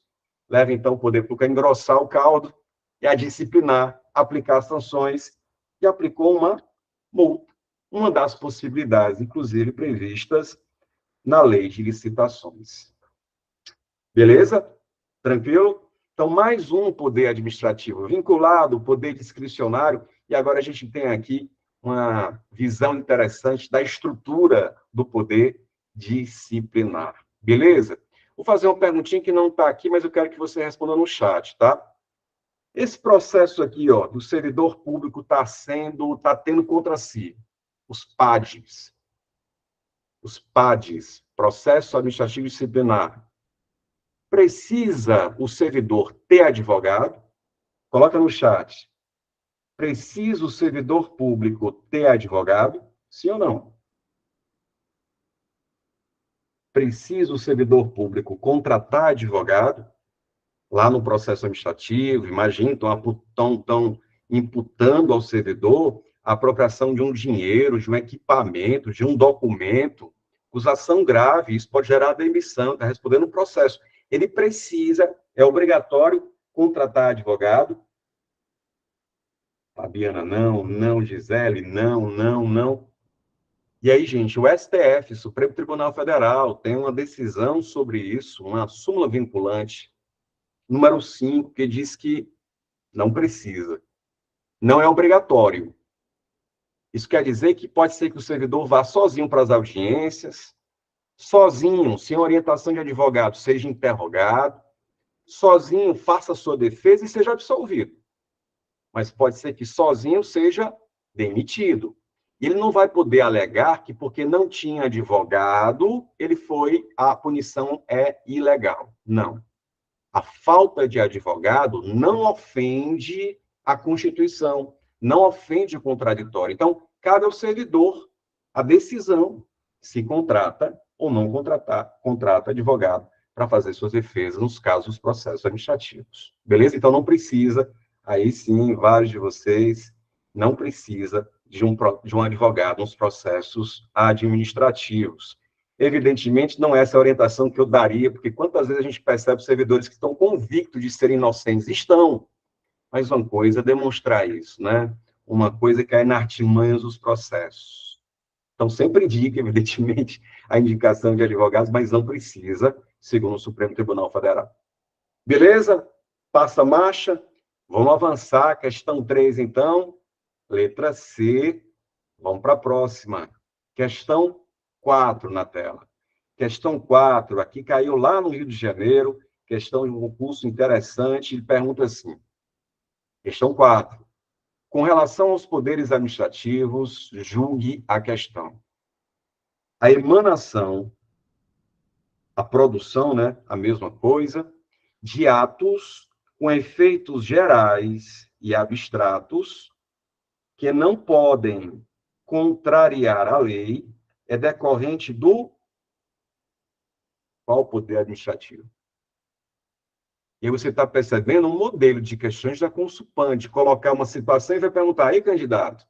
leva, então, o poder público a engrossar o caldo e a disciplinar, aplicar sanções, e aplicou uma multa, uma das possibilidades, inclusive, previstas na lei de licitações. Beleza? Tranquilo? Então, mais um poder administrativo vinculado, poder discricionário, e agora a gente tem aqui uma visão interessante da estrutura do poder disciplinar. Beleza? Vou fazer uma perguntinha que não está aqui, mas eu quero que você responda no chat, tá? Esse processo aqui, ó, do servidor público está tendo contra si os PADs, processo administrativo disciplinar, precisa o servidor ter advogado? Coloca no chat. Precisa o servidor público ter advogado? Sim ou não? Precisa o servidor público contratar advogado? Lá no processo administrativo, imagina, estão imputando ao servidor a apropriação de um dinheiro, de um equipamento, de um documento, acusação grave, isso pode gerar demissão, está respondendo o processo. Ele precisa, é obrigatório contratar advogado? Fabiana, não, não, Gisele, não, não, não. E aí, gente, o STF, Supremo Tribunal Federal, tem uma decisão sobre isso, uma súmula vinculante, número 5, que diz que não precisa. Não é obrigatório. Isso quer dizer que pode ser que o servidor vá sozinho para as audiências, sozinho, sem orientação de advogado, seja interrogado, sozinho faça a sua defesa e seja absolvido. Mas pode ser que sozinho seja demitido. Ele não vai poder alegar que porque não tinha advogado, a punição é ilegal. Não. A falta de advogado não ofende a Constituição, não ofende o contraditório. Então, cabe ao servidor a decisão se contrata ou não contrata advogado para fazer suas defesas nos casos dos processos administrativos. Beleza? Então, não precisa, aí sim, vários de vocês, não precisa de um advogado nos processos administrativos. Evidentemente, não é essa a orientação que eu daria, porque quantas vezes a gente percebe servidores que estão convictos de serem inocentes? Estão. Mas uma coisa é demonstrar isso, né? Uma coisa é cair na artimanhas dos processos. Então, sempre indica, evidentemente, a indicação de advogados, mas não precisa, segundo o Supremo Tribunal Federal. Beleza? Passa a marcha. Vamos avançar. Questão 3, então. Letra C. Vamos para a próxima. Questão 4 na tela. Questão 4, aqui caiu lá no Rio de Janeiro, questão de um concurso interessante, ele pergunta assim, questão 4, com relação aos poderes administrativos, julgue a questão. A emanação, a produção, né, a mesma coisa, de atos com efeitos gerais e abstratos que não podem contrariar a lei é decorrente do qual poder administrativo? E aí você está percebendo um modelo de questões da Consulpan, de colocar uma situação e vai perguntar, aí, candidato,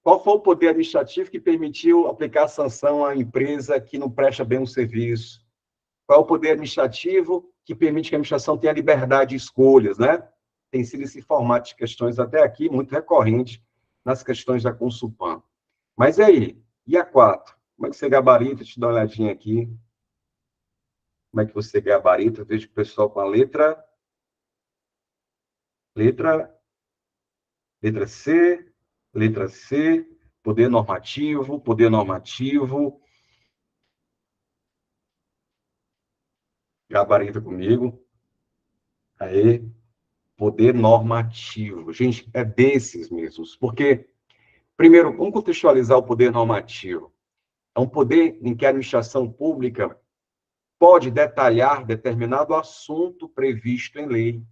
qual foi o poder administrativo que permitiu aplicar sanção à empresa que não presta bem o serviço? Qual é o poder administrativo que permite que a administração tenha liberdade de escolhas, né? Tem sido esse formato de questões até aqui muito recorrente nas questões da Consulpan. Mas e aí? E a 4? Como é que você gabarita? Deixa eu dar uma olhadinha aqui. Como é que você gabarita? Eu vejo o pessoal com a letra C, poder normativo, gabarita comigo. Aí, poder normativo. Gente, é desses mesmos, porque, primeiro, vamos contextualizar o poder normativo. É um poder em que a administração pública pode detalhar determinado assunto previsto em lei,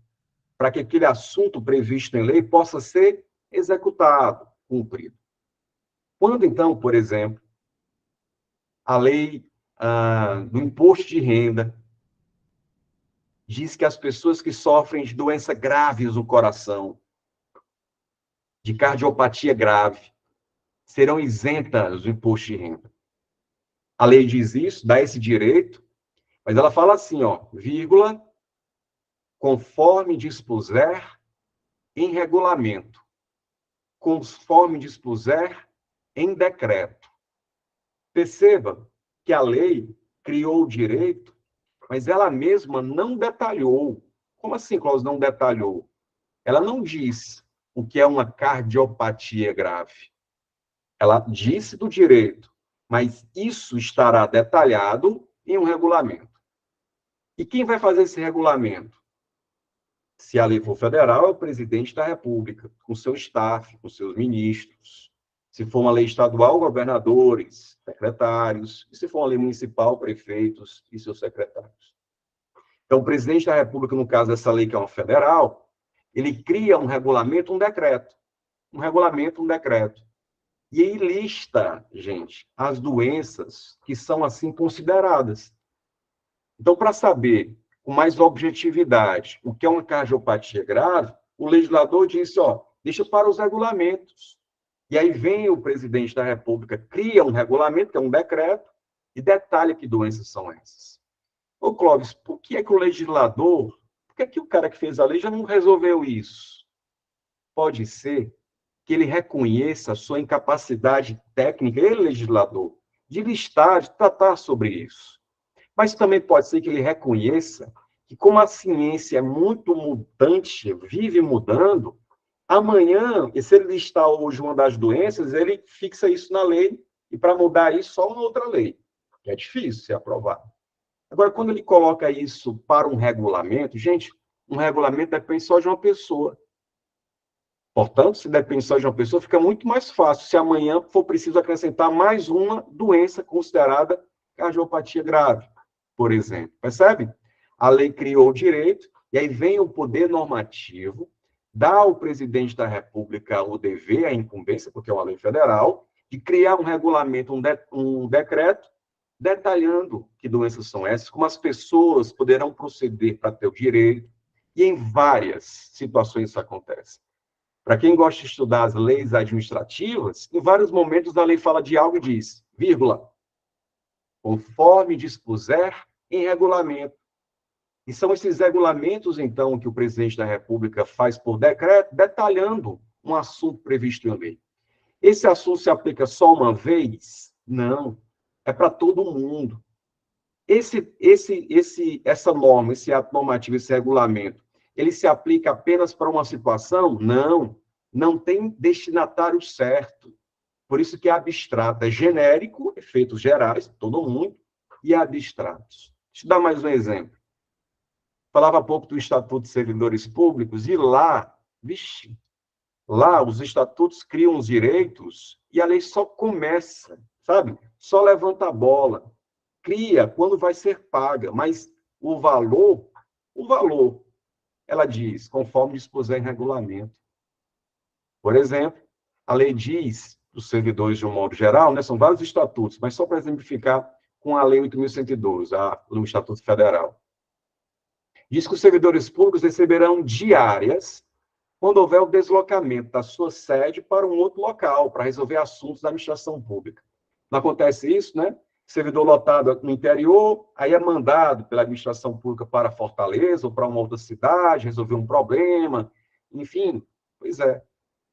para que aquele assunto previsto em lei possa ser executado, cumprido. Quando, então, por exemplo, a lei do imposto de renda diz que as pessoas que sofrem de doenças graves do coração, de cardiopatia grave, serão isentas do imposto de renda. A lei diz isso, dá esse direito, mas ela fala assim, ó, vírgula, conforme dispuser em regulamento, conforme dispuser em decreto. Perceba que a lei criou o direito, mas ela mesma não detalhou. Como assim, Cláudio, não detalhou? Ela não diz o que é uma cardiopatia grave. Ela disse do direito, mas isso estará detalhado em um regulamento. E quem vai fazer esse regulamento? Se a lei for federal, é o presidente da República, com seu staff, com seus ministros. Se for uma lei estadual, governadores, secretários. E se for uma lei municipal, prefeitos e seus secretários. Então, o presidente da República, no caso dessa lei que é uma federal, ele cria um regulamento, um decreto. Um regulamento, um decreto. E aí lista, gente, as doenças que são assim consideradas. Então, para saber com mais objetividade o que é uma cardiopatia grave, o legislador disse, deixa para os regulamentos. E aí vem o presidente da República, cria um regulamento, que é um decreto, e detalha que doenças são essas. Ô, Clóvis, por que é que o legislador, por que é que o cara que fez a lei já não resolveu isso? Pode ser que ele reconheça a sua incapacidade técnica, ele, legislador, de listar, de tratar sobre isso. Mas também pode ser que ele reconheça que, como a ciência é muito mutante, vive mudando, amanhã, e se ele listar hoje uma das doenças, ele fixa isso na lei, e para mudar isso, só uma outra lei, que é difícil ser aprovado. Agora, quando ele coloca isso para um regulamento, gente, um regulamento depende só de uma pessoa. Portanto, se depende só de uma pessoa, fica muito mais fácil se amanhã for preciso acrescentar mais uma doença considerada cardiopatia grave, por exemplo. Percebe? A lei criou o direito, e aí vem o poder normativo, dá ao presidente da República o dever, a incumbência, porque é uma lei federal, de criar um regulamento, um decreto, detalhando que doenças são essas, como as pessoas poderão proceder para ter o direito, e em várias situações isso acontece. Para quem gosta de estudar as leis administrativas, em vários momentos a lei fala de algo e diz, vírgula, conforme dispuser em regulamento. E são esses regulamentos, então, que o presidente da República faz por decreto, detalhando um assunto previsto em lei. Esse assunto se aplica só uma vez? Não. É para todo mundo. Essa norma, esse ato normativo, esse regulamento, ele se aplica apenas para uma situação? Não. Não tem destinatário certo. Por isso que é abstrato. É genérico, efeitos gerais, todo mundo, e abstratos. Deixa eu dar mais um exemplo. Falava há pouco do Estatuto de Servidores Públicos, e lá, lá os estatutos criam os direitos e a lei só começa, sabe? Só levanta a bola. Cria quando vai ser paga, mas o valor, ela diz, conforme dispuser em regulamento. Por exemplo, a lei diz, os servidores de um modo geral, né, são vários estatutos, mas só para exemplificar com a lei 8.112, o Estatuto Federal. Diz que os servidores públicos receberão diárias quando houver o deslocamento da sua sede para um outro local, para resolver assuntos da administração pública. Não acontece isso, né? Servidor lotado no interior, aí é mandado pela administração pública para Fortaleza ou para uma outra cidade, resolver um problema, enfim, pois é.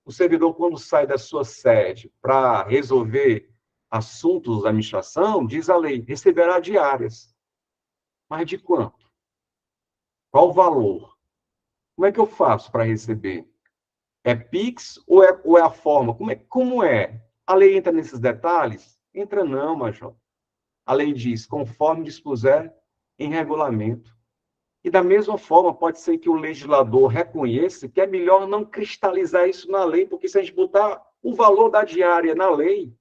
O servidor, quando sai da sua sede para resolver assuntos da administração, diz a lei, receberá diárias. Mas de quanto? Qual o valor? Como é que eu faço para receber? É Pix ou é a forma? Como é? A lei entra nesses detalhes? Entra não, Major. A lei diz, conforme dispuser em regulamento. E da mesma forma, pode ser que o legislador reconheça que é melhor não cristalizar isso na lei, porque se a gente botar o valor da diária na lei,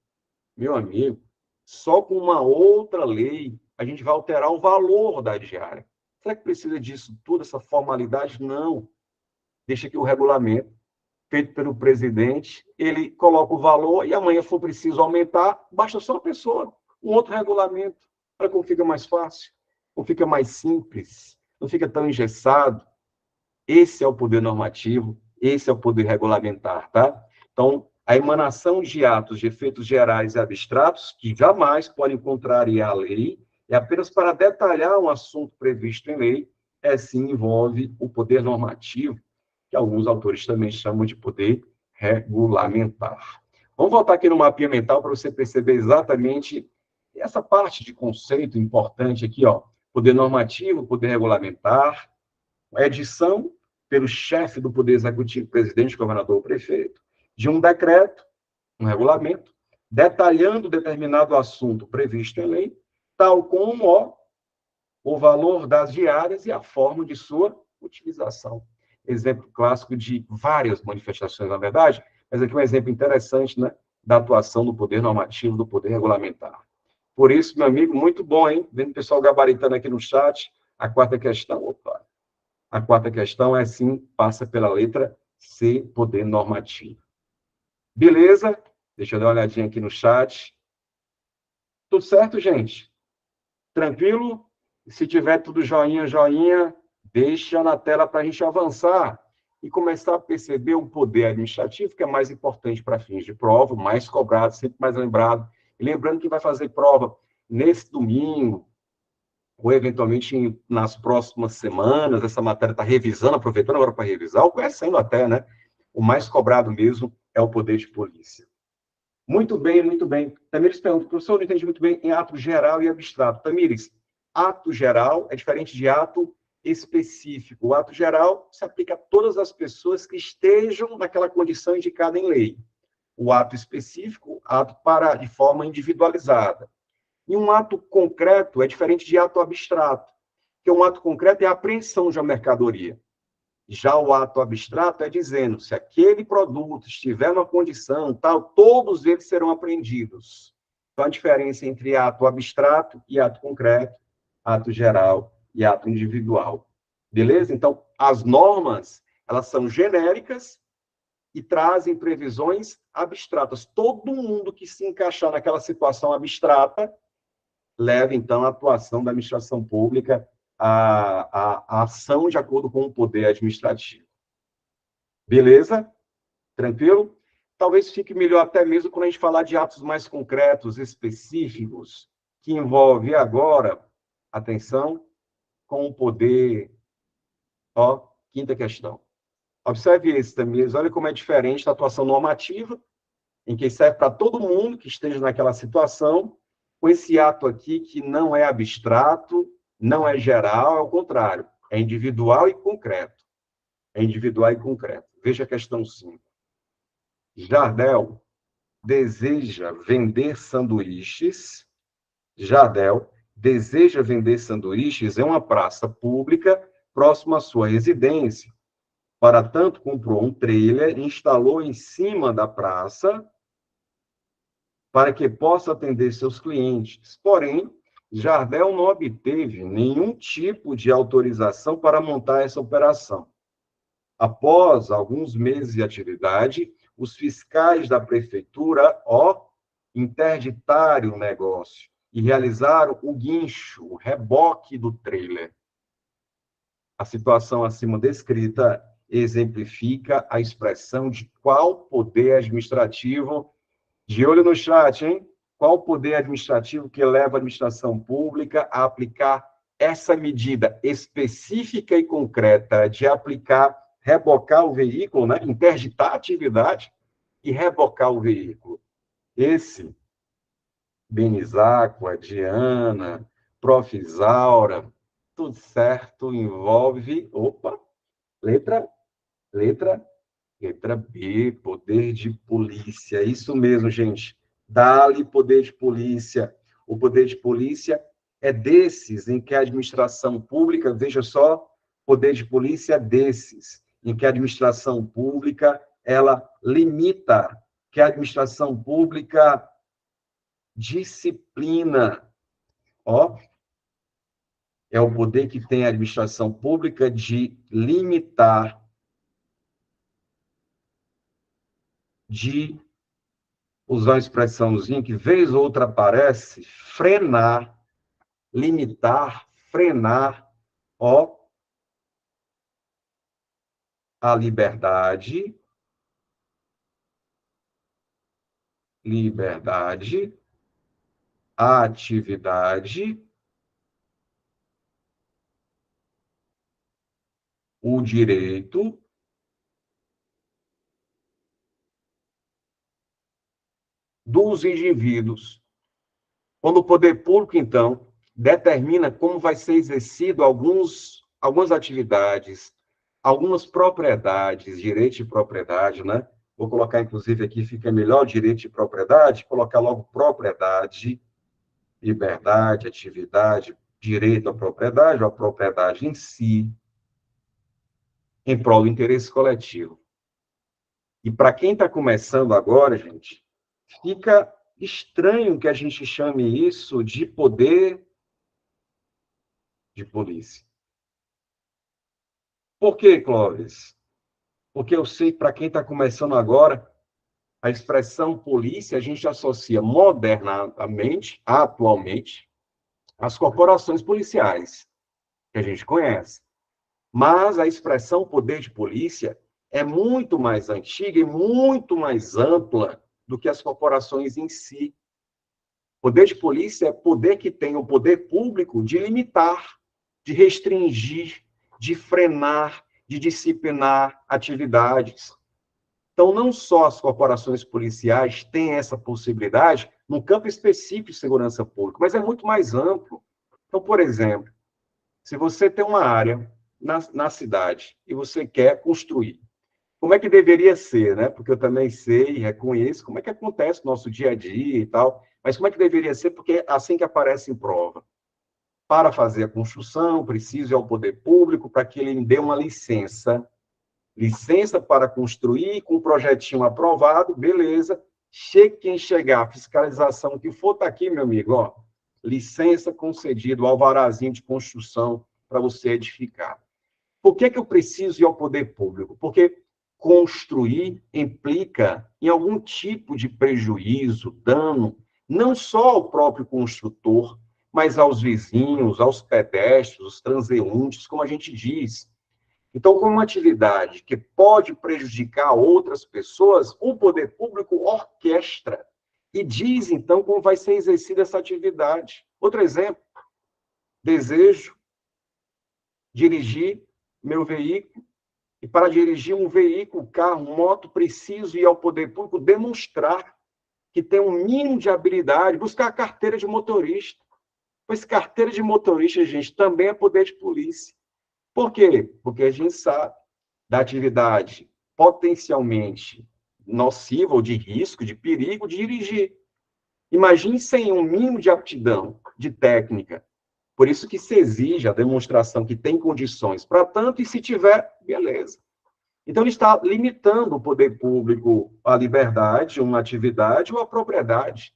meu amigo, só com uma outra lei a gente vai alterar o valor da diária. Será que precisa disso tudo, essa formalidade? Não. Deixa que o regulamento, feito pelo presidente, ele coloca o valor e amanhã for preciso aumentar, basta só uma pessoa, um outro regulamento, para que fica mais fácil, ou fica mais simples, não fica tão engessado. Esse é o poder normativo, esse é o poder regulamentar, tá? Então, a emanação de atos de efeitos gerais e abstratos, que jamais podem contrariar a lei, é apenas para detalhar um assunto previsto em lei, sim envolve o poder normativo, que alguns autores também chamam de poder regulamentar. Vamos voltar aqui no mapinha mental para você perceber exatamente essa parte de conceito importante aqui, poder normativo, poder regulamentar, a edição pelo chefe do Poder Executivo, presidente, governador ou prefeito, de um decreto, um regulamento, detalhando determinado assunto previsto em lei, tal como o valor das diárias e a forma de sua utilização. Exemplo clássico de várias manifestações, na verdade, mas aqui um exemplo interessante, né? da atuação do poder normativo, do poder regulamentar. Por isso, meu amigo, muito bom, hein? Vendo o pessoal gabaritando aqui no chat, a quarta questão, opa, a quarta questão é sim, passa pela letra C, poder normativo. Beleza? Deixa eu dar uma olhadinha aqui no chat. Tudo certo, gente? Tranquilo? Se tiver tudo joinha, joinha, deixa na tela para a gente avançar e começar a perceber o poder administrativo, que é mais importante para fins de prova, mais cobrado, sempre mais lembrado. E lembrando que vai fazer prova nesse domingo, ou eventualmente nas próximas semanas, essa matéria está revisando, aproveitando agora para revisar, ou conhecendo até, né? O mais cobrado mesmo é o poder de polícia. Muito bem, muito bem. Tamires pergunta, professor, eu não entendi muito bem em ato geral e abstrato. Tamires, ato geral é diferente de ato específico. O ato geral se aplica a todas as pessoas que estejam naquela condição indicada em lei. O ato específico, ato para de forma individualizada. E um ato concreto é diferente de ato abstrato, porque um ato concreto é a apreensão de uma mercadoria. Já o ato abstrato é dizendo, se aquele produto estiver numa condição tal, todos eles serão apreendidos. Então, a diferença entre ato abstrato e ato concreto, ato geral e ato individual. Beleza? Então, as normas, elas são genéricas e trazem previsões abstratas. Todo mundo que se encaixar naquela situação abstrata leva, então, a atuação da administração pública a ação de acordo com o poder administrativo. Beleza? Tranquilo? Talvez fique melhor até mesmo quando a gente falar de atos mais concretos, específicos, que envolve agora, atenção, com o poder. Ó, quinta questão. Observe esse também, olha como é diferente da atuação normativa, em que serve para todo mundo que esteja naquela situação, com esse ato aqui que não é abstrato, não é geral, é o contrário, é individual e concreto. É individual e concreto. Veja a questão 5. Jardel deseja vender sanduíches. Jardel deseja vender sanduíches em uma praça pública próxima à sua residência. Para tanto, comprou um trailer e instalou em cima da praça para que possa atender seus clientes. Porém, Jardel não obteve nenhum tipo de autorização para montar essa operação. Após alguns meses de atividade, os fiscais da prefeitura, interditaram o negócio e realizaram o guincho, o reboque do trailer. A situação acima descrita exemplifica a expressão de qual poder administrativo, de olho no chat, hein? Qual poder administrativo que leva a administração pública a aplicar essa medida específica e concreta de rebocar o veículo, né? Interditar a atividade e rebocar o veículo. Esse, Benizáqua, Diana, Prof. Isaura, tudo certo, envolve, letra B, poder de polícia. Isso mesmo, gente. Dá-lhe poder de polícia. O poder de polícia é desses em que a administração pública, veja só, poder de polícia é desses, em que a administração pública, ela limita, que a administração pública disciplina. É o poder que tem a administração pública de limitar, de usar uma expressãozinha que vez ou outra aparece, frenar, limitar, frenar, a liberdade, a atividade, o direito dos indivíduos. Quando o poder público, então, determina como vai ser exercido algumas atividades, algumas propriedades, direito de propriedade, né? Vou colocar, inclusive, aqui, fica melhor direito de propriedade, colocar logo propriedade, liberdade, atividade, direito à propriedade, ou a propriedade em si, em prol do interesse coletivo. E para quem está começando agora, gente, fica estranho que a gente chame isso de poder de polícia. Por quê, Clóvis? Porque eu sei, para quem está começando agora, a expressão polícia a gente associa modernamente, atualmente, às corporações policiais, que a gente conhece. Mas a expressão poder de polícia é muito mais antiga e muito mais ampla do que as corporações em si. Poder de polícia é poder que tem o poder público de limitar, de restringir, de frenar, de disciplinar atividades. Então, não só as corporações policiais têm essa possibilidade no campo específico de segurança pública, mas é muito mais amplo. Então, por exemplo, se você tem uma área na cidade e você quer construir, como é que deveria ser, né? Porque eu também sei e reconheço como é que acontece no nosso dia a dia e tal, mas como é que deveria ser? Porque é assim que aparece em prova. Para fazer a construção, preciso ir ao poder público para que ele me dê uma licença para construir, com um projetinho aprovado, beleza. Quem chegar, a fiscalização que for, está aqui, meu amigo, ó, licença concedida, o alvarazinho de construção para você edificar. Por que eu preciso ir ao poder público? Porque construir implica em algum tipo de prejuízo, dano, não só ao próprio construtor, mas aos vizinhos, aos pedestres, aos transeuntes, como a gente diz. Então, como uma atividade que pode prejudicar outras pessoas, o poder público orquestra e diz, então, como vai ser exercida essa atividade. Outro exemplo, desejo dirigir meu veículo, e para dirigir um veículo, carro, moto, preciso ir ao poder público demonstrar que tem um mínimo de habilidade, buscar a carteira de motorista. Pois carteira de motorista, gente, também é poder de polícia. Por quê? Porque a gente sabe da atividade potencialmente nociva ou de risco, de perigo de dirigir. Imagine sem um mínimo de aptidão, de técnica. Por isso que se exige a demonstração que tem condições para tanto, e se tiver, beleza. Então, ele está limitando o poder público à liberdade, uma atividade ou à propriedade,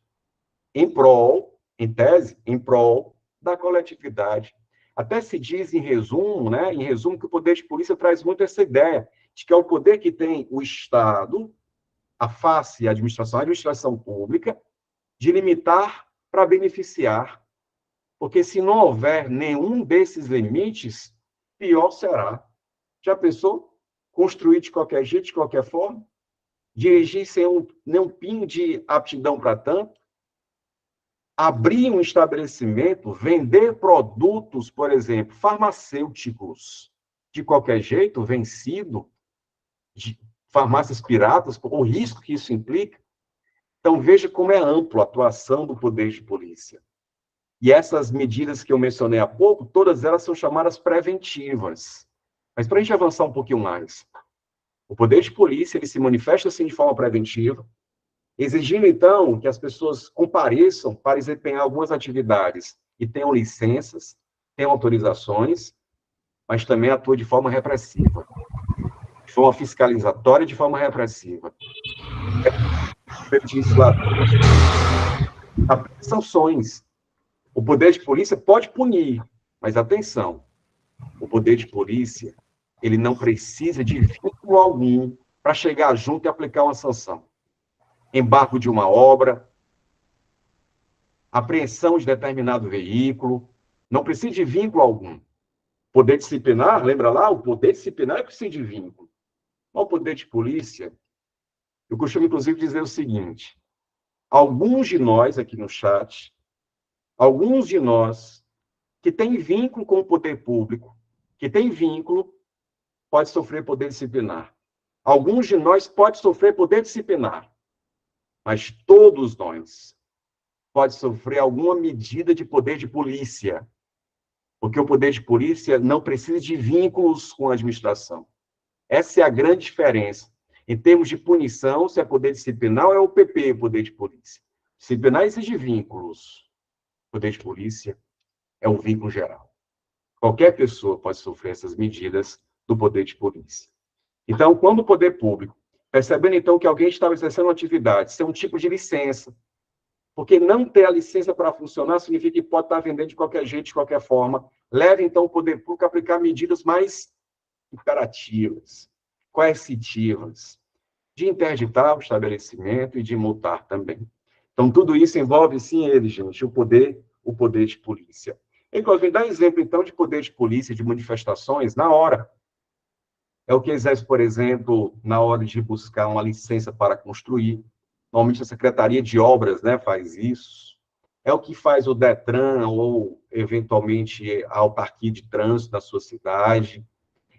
em prol, em tese, em prol da coletividade. Até se diz em resumo, né, que o poder de polícia traz muito essa ideia de que é o poder que tem o Estado, a face, a administração pública, de limitar para beneficiar. Porque se não houver nenhum desses limites, pior será. Já pensou? Construir de qualquer jeito, de qualquer forma? Dirigir sem nenhum pingo de aptidão para tanto? Abrir um estabelecimento, vender produtos, por exemplo, farmacêuticos, de qualquer jeito, vencido, de farmácias piratas, o risco que isso implica. Então, veja como é ampla a atuação do poder de polícia. E essas medidas que eu mencionei há pouco, todas elas são chamadas preventivas. Mas para a gente avançar um pouquinho mais, o poder de polícia ele se manifesta assim de forma preventiva, exigindo, então, que as pessoas compareçam para desempenhar algumas atividades e tenham licenças, tenham autorizações, mas também atua de forma repressiva, de forma fiscalizatória e de forma repressiva. Sanções. O poder de polícia pode punir, mas atenção, o poder de polícia ele não precisa de vínculo algum para chegar junto e aplicar uma sanção. Embargo de uma obra, apreensão de determinado veículo, não precisa de vínculo algum. Poder disciplinar, lembra lá? O poder disciplinar precisa de vínculo. Mas o poder de polícia, eu costumo, inclusive, dizer o seguinte, alguns de nós aqui no chat, alguns de nós que têm vínculo com o poder público, que têm vínculo, pode sofrer poder disciplinar. Alguns de nós podem sofrer poder disciplinar, mas todos nós pode sofrer alguma medida de poder de polícia, porque o poder de polícia não precisa de vínculos com a administração. Essa é a grande diferença. Em termos de punição, se é poder disciplinar ou é o PP, poder de polícia. Disciplinar exige vínculos. Poder de polícia é o vínculo geral. Qualquer pessoa pode sofrer essas medidas do poder de polícia. Então, quando o poder público Percebendo, então, que alguém estava exercendo uma atividade, isso é um tipo de licença. Porque não ter a licença para funcionar significa que pode estar vendendo de qualquer jeito, de qualquer forma. Leve, então, o poder público a aplicar medidas mais imperativas, coercitivas, de interditar o estabelecimento e de multar também. Então, tudo isso envolve, sim, ele, gente, o poder de polícia. Inclusive, dá exemplo, então, de poder de polícia, de manifestações, na hora. É o que exerce, por exemplo, na hora de buscar uma licença para construir. Normalmente a Secretaria de Obras, né, faz isso. É o que faz o Detran ou, eventualmente, a autarquia de trânsito da sua cidade.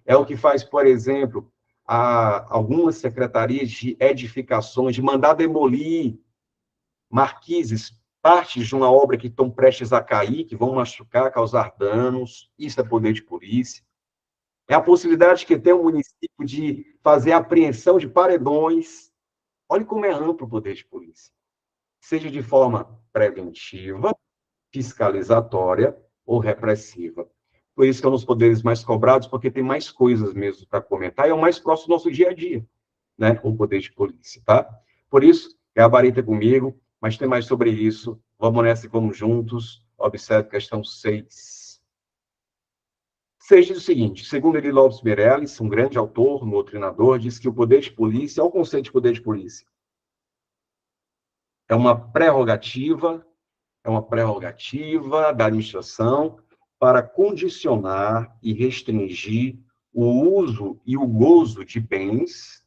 É o que faz, por exemplo, algumas secretarias de edificações, de mandar demolir marquises, partes de uma obra que estão prestes a cair, que vão machucar, causar danos. Isso é poder de polícia. É a possibilidade que tem o município de fazer apreensão de paredões. Olha como é amplo o poder de polícia. Seja de forma preventiva, fiscalizatória ou repressiva. Por isso que é um dos poderes mais cobrados, porque tem mais coisas mesmo para comentar, e é o mais próximo do nosso dia a dia, né? O poder de polícia, tá? Por isso, gabarita comigo, mas tem mais sobre isso. Vamos nessa e vamos juntos. Observe a questão 6. Seja o seguinte, segundo Eli Lopes Meirelles, um grande autor, um doutrinador, diz que o poder de polícia, olha o conceito de poder de polícia, é uma prerrogativa da administração para condicionar e restringir o uso e o gozo de bens,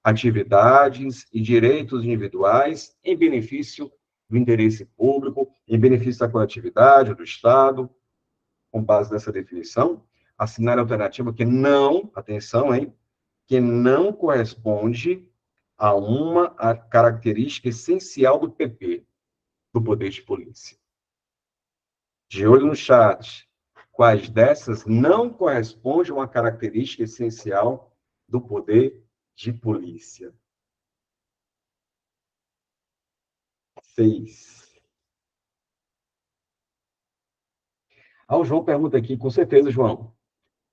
atividades e direitos individuais em benefício do interesse público, em benefício da coletividade, do Estado, com base nessa definição, assinar a alternativa que não, atenção, hein, que não corresponde a uma característica essencial do PP, do poder de polícia. De olho no chat, quais dessas não correspondem a uma característica essencial do poder de polícia? 6. O João pergunta aqui, com certeza, João,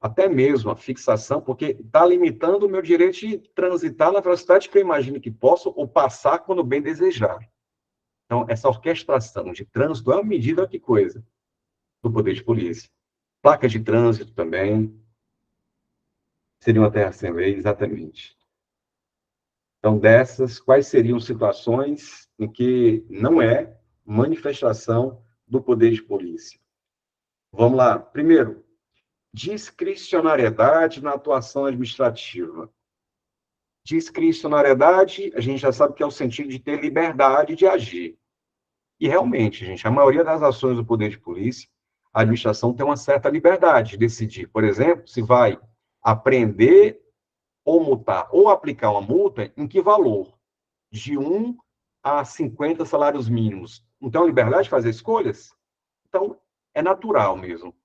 até mesmo a fixação, porque está limitando o meu direito de transitar na velocidade que eu imagino que posso, ou passar quando bem desejar. Então, essa orquestração de trânsito é uma medida, que coisa, do poder de polícia. Placa de trânsito também, seria uma terra sem lei, exatamente. Então, dessas, quais seriam situações em que não é manifestação do poder de polícia? Vamos lá. Primeiro, discricionariedade na atuação administrativa. Discricionariedade, a gente já sabe que é o sentido de ter liberdade de agir. E realmente, gente, a maioria das ações do poder de polícia, a administração tem uma certa liberdade de decidir. Por exemplo, se vai apreender ou multar, ou aplicar uma multa, em que valor? De 1 a 50 salários mínimos. Então, liberdade de fazer escolhas? Então, é natural mesmo.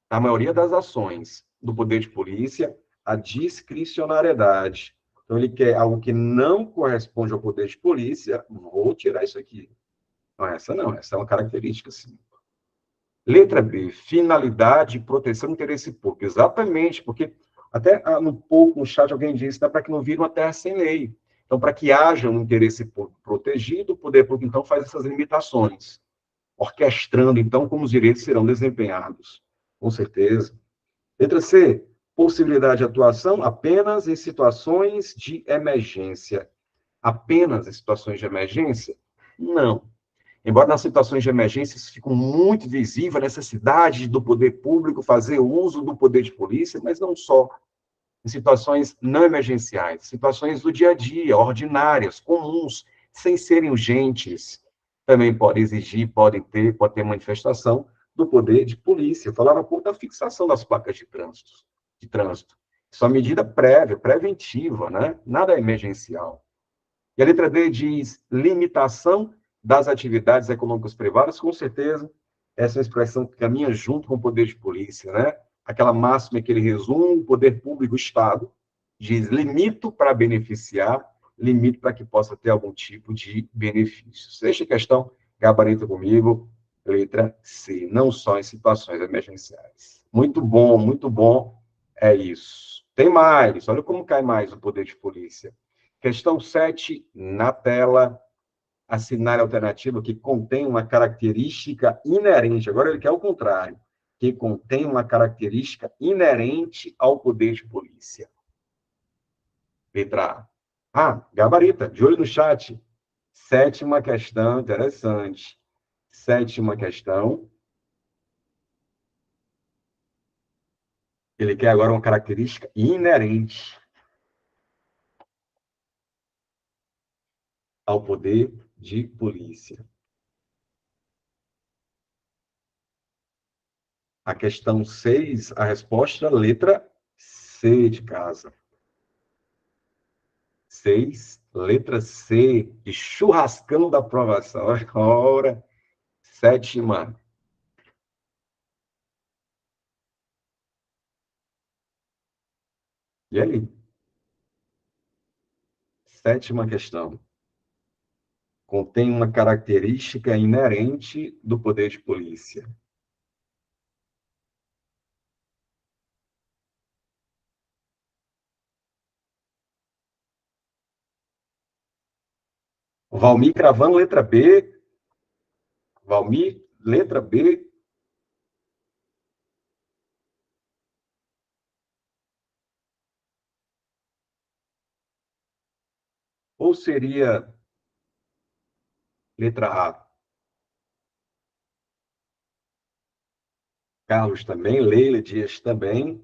A maioria das ações do poder de polícia, a discricionariedade. Então, ele quer algo que não corresponde ao poder de polícia, vou tirar isso aqui. Não, essa é uma característica, sim. Letra B, finalidade e proteção do interesse público. Exatamente, porque até no chat alguém disse, dá para que não vire uma terra sem lei. Então, para que haja um interesse público protegido, o poder público, então, faz essas limitações, orquestrando, então, como os direitos serão desempenhados. Com certeza. Letra C, possibilidade de atuação apenas em situações de emergência. Apenas em situações de emergência? Não. Embora nas situações de emergência isso fique muito visível, a necessidade do poder público fazer uso do poder de polícia, mas não só. Em situações não emergenciais, situações do dia a dia, ordinárias, comuns, sem serem urgentes, também pode ter manifestação do poder de polícia. Eu falava há pouco da fixação das placas de trânsito. Isso é uma medida prévia, preventiva, né? Nada é emergencial. E a letra D diz limitação das atividades econômicas privadas, com certeza, essa é uma expressão que caminha junto com o poder de polícia, né? Aquela máxima que ele resume, o poder público, o Estado, diz limito para beneficiar, limito para que possa ter algum tipo de benefício. Sexta questão, gabarito comigo, letra C, não só em situações emergenciais. Muito bom, é isso. Tem mais, olha como cai mais o poder de polícia. Questão 7, na tela, assinar a alternativa que contém uma característica inerente. Agora ele quer o contrário, que contém uma característica inerente ao poder de polícia. Letra A. Ah, gabarita, de olho no chat. Sétima questão, interessante. Sétima questão. Ele quer agora uma característica inerente ao poder de polícia. A questão 6, a resposta, letra C de casa. 6, letra C, de churrascão da aprovação. Ora, sétima. E aí? Sétima questão. Contém uma característica inerente do poder de polícia. Valmir cravando letra B. Valmir, letra B. Ou seria letra A? Carlos também, Leila Dias também.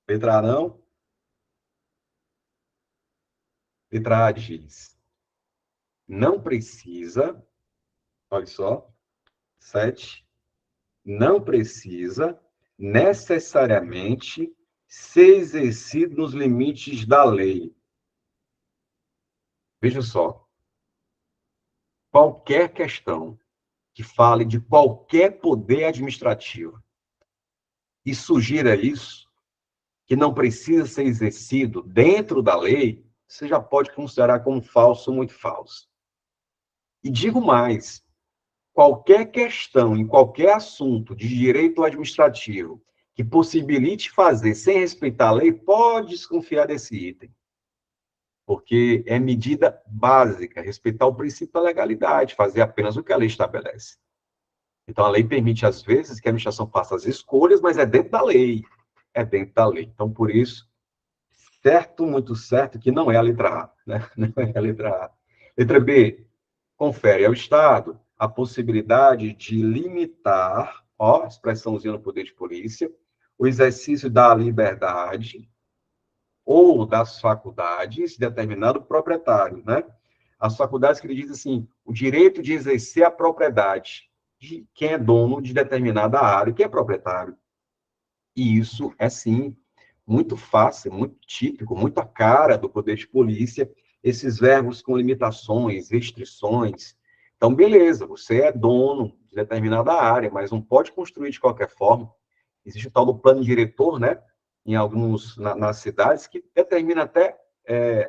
Letra A não? Letra A diz, não precisa, olha só, 7, não precisa necessariamente ser exercido nos limites da lei. Veja só, qualquer questão que fale de qualquer poder administrativo e sugira isso, que não precisa ser exercido dentro da lei, você já pode considerar como falso ou muito falso. E digo mais, qualquer questão, em qualquer assunto de direito administrativo que possibilite fazer sem respeitar a lei, pode desconfiar desse item. Porque é medida básica, respeitar o princípio da legalidade, fazer apenas o que a lei estabelece. Então, a lei permite, às vezes, que a administração faça as escolhas, mas é dentro da lei. É dentro da lei. Então, por isso, certo, muito certo, que não é a letra A. Né? Não é a letra A. Letra B, confere ao Estado a possibilidade de limitar, ó, expressãozinha no poder de polícia, o exercício da liberdade ou das faculdades determinado proprietário, né? As faculdades que ele diz assim, o direito de exercer a propriedade de quem é dono de determinada área, que é proprietário. E isso é, sim, muito fácil, muito típico, muito a cara do poder de polícia, esses verbos com limitações, restrições. Então, beleza, você é dono de determinada área, mas não pode construir de qualquer forma. Existe o tal do plano diretor, né? Em alguns, nas cidades, que determina até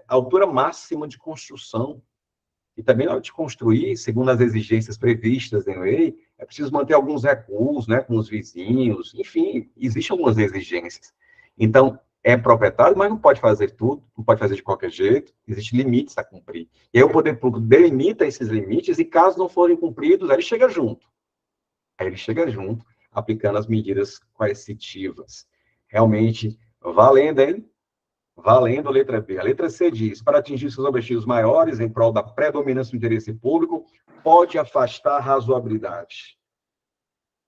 a altura máxima de construção. E também, na hora de construir, segundo as exigências previstas em lei, é preciso manter alguns recursos, né, com os vizinhos, enfim, existem algumas exigências. Então, é proprietário, mas não pode fazer tudo, não pode fazer de qualquer jeito, existem limites a cumprir. E aí o poder público delimita esses limites e, caso não forem cumpridos, aí ele chega junto. Aí ele chega junto, aplicando as medidas coercitivas. Realmente, valendo, hein? Valendo a letra B. A letra C diz, para atingir seus objetivos maiores, em prol da predominância do interesse público, pode afastar a razoabilidade.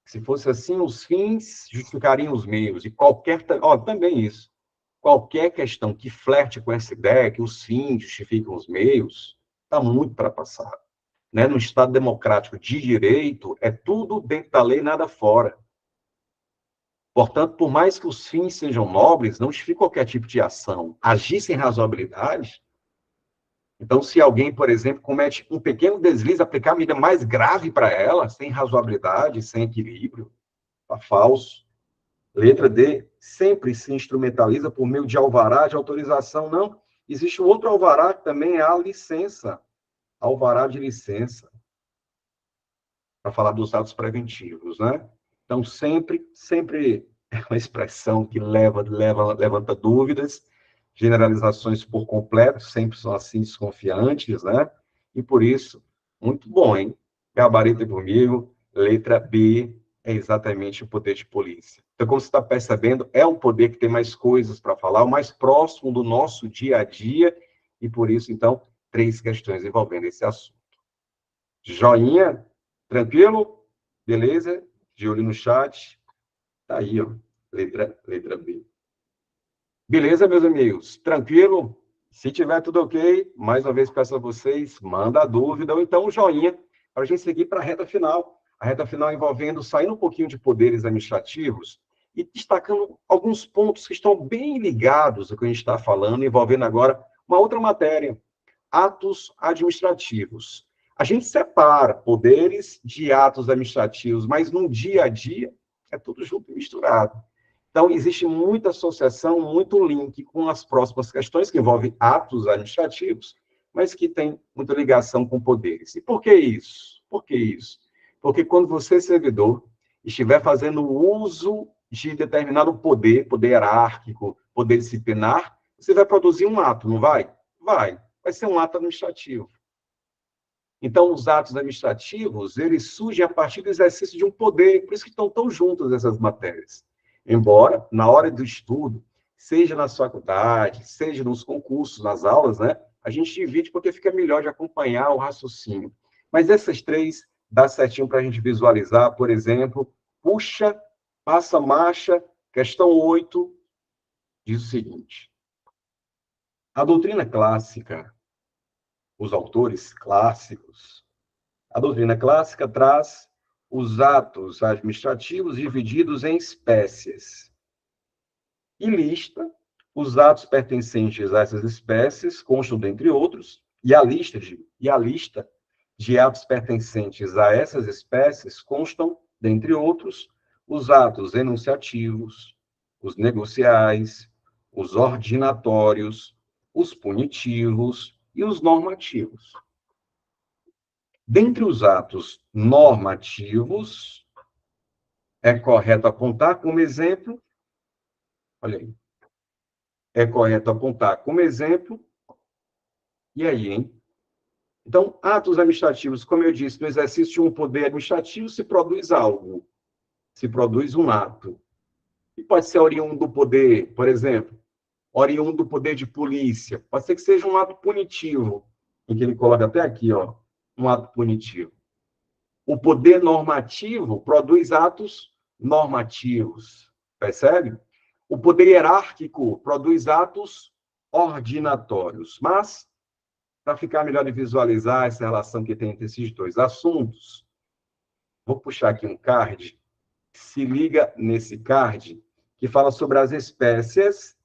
Se fosse assim, os fins justificariam os meios. E qualquer... Ó, também isso. Qualquer questão que flerte com essa ideia, que os fins justificam os meios, está muito ultrapassado. Né? No Estado democrático de direito, é tudo dentro da lei, nada fora. Portanto, por mais que os fins sejam nobres, não justifica qualquer tipo de ação. Agir sem razoabilidade. Então, se alguém, por exemplo, comete um pequeno deslize, aplicar a medida mais grave para ela, sem razoabilidade, sem equilíbrio, está falso. Letra D, sempre se instrumentaliza por meio de alvará de autorização. Não, existe outro alvará que também é a licença, alvará de licença, para falar dos atos preventivos, né? Então, sempre é uma expressão que levanta dúvidas, generalizações por completo, sempre são assim desconfiantes, né? E por isso, muito bom, hein? Gabarito comigo, letra B é exatamente o poder de polícia. Então, como você está percebendo, é um poder que tem mais coisas para falar, o mais próximo do nosso dia a dia, e por isso, então, 3 questões envolvendo esse assunto. Joinha? Tranquilo? Beleza? De olho no chat. Tá aí, ó. Letra B. Beleza, meus amigos? Tranquilo? Se tiver tudo ok, mais uma vez peço a vocês, manda a dúvida ou então um joinha para a gente seguir para a reta final. A reta final envolvendo, saindo um pouquinho de poderes administrativos e destacando alguns pontos que estão bem ligados ao que a gente está falando, envolvendo agora uma outra matéria, atos administrativos. A gente separa poderes de atos administrativos, mas no dia a dia é tudo junto e misturado. Então, existe muita associação, muito link com as próximas questões que envolvem atos administrativos, mas que tem muita ligação com poderes. E por que isso? Por que isso? Porque quando você, servidor, estiver fazendo uso de determinado poder, poder hierárquico, poder disciplinar, você vai produzir um ato, não vai? Vai. Vai ser um ato administrativo. Então, os atos administrativos, eles surgem a partir do exercício de um poder, por isso que estão tão juntas essas matérias. Embora, na hora do estudo, seja na faculdade, seja nos concursos, nas aulas, né, a gente divide porque fica melhor de acompanhar o raciocínio. Mas essas 3 dá certinho para a gente visualizar, por exemplo, puxa, passa marcha, questão 8, diz o seguinte. A doutrina clássica, os autores clássicos, a doutrina clássica traz os atos administrativos divididos em espécies e lista os atos pertencentes a essas espécies, constam dentre outros, e a lista de atos pertencentes a essas espécies constam, dentre outros, os atos enunciativos, os negociais, os ordinatórios, os punitivos e os normativos. Dentre os atos normativos, é correto apontar como exemplo, olha aí, é correto apontar como exemplo, e aí, hein? Então, atos administrativos, como eu disse, no exercício de um poder administrativo se produz algo, se produz um ato. E pode ser oriundo do poder, por exemplo, oriundo do poder de polícia, pode ser que seja um ato punitivo, em que ele coloca até aqui, ó, um ato punitivo. O poder normativo produz atos normativos, percebe? O poder hierárquico produz atos ordinatórios. Mas, para ficar melhor de visualizar essa relação que tem entre esses 2 assuntos, vou puxar aqui um card, se liga nesse card, que fala sobre as espécies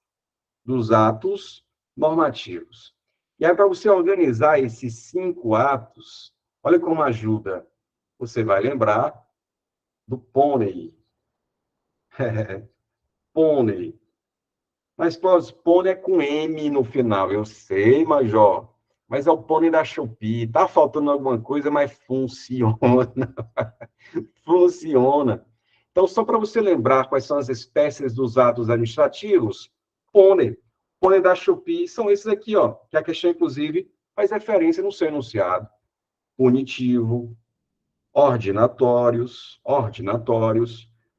dos atos normativos. E aí, para você organizar esses 5 atos, olha como ajuda. Você vai lembrar do pônei. Pônei. Mas, pônei é com M no final, eu sei, Major. Mas é o pônei da Shopee. Tá faltando alguma coisa, mas funciona. Funciona. Então, só para você lembrar quais são as espécies dos atos administrativos, pônei. Pônei da Shopee são esses aqui, ó, que a questão, inclusive, faz referência no seu enunciado. Punitivo, ordinatórios,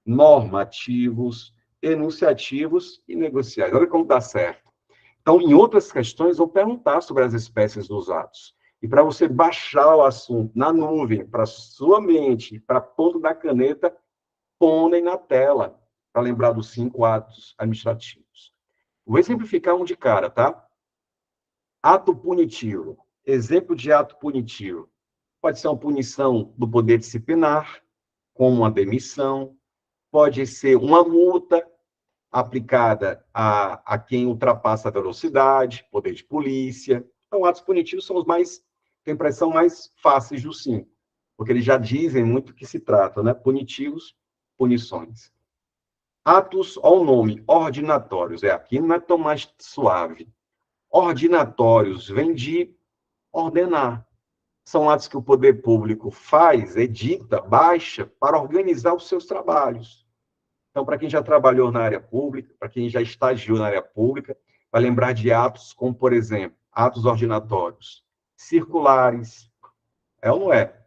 normativos, enunciativos e negociais. Olha como dá certo. Então, em outras questões, vou perguntar sobre as espécies dos atos. E para você baixar o assunto na nuvem, para sua mente, para a ponta da caneta, põe na tela, para lembrar dos 5 atos administrativos. Vou exemplificar um de cara, tá? Ato punitivo. Exemplo de ato punitivo. Pode ser uma punição do poder disciplinar, como uma demissão, pode ser uma multa aplicada a quem ultrapassa a velocidade, poder de polícia. Então, atos punitivos são os mais, tem impressão, mais fáceis dos 5, porque eles já dizem muito o que se trata, né? Punitivos, punições. Atos, ao nome, ordinatórios, aqui não é tão mais suave. Ordinatórios vem de ordenar. São atos que o poder público faz, edita, baixa, para organizar os seus trabalhos. Então, para quem já trabalhou na área pública, para quem já estagiou na área pública, vai lembrar de atos como, por exemplo, atos ordinatórios circulares, é ou não é?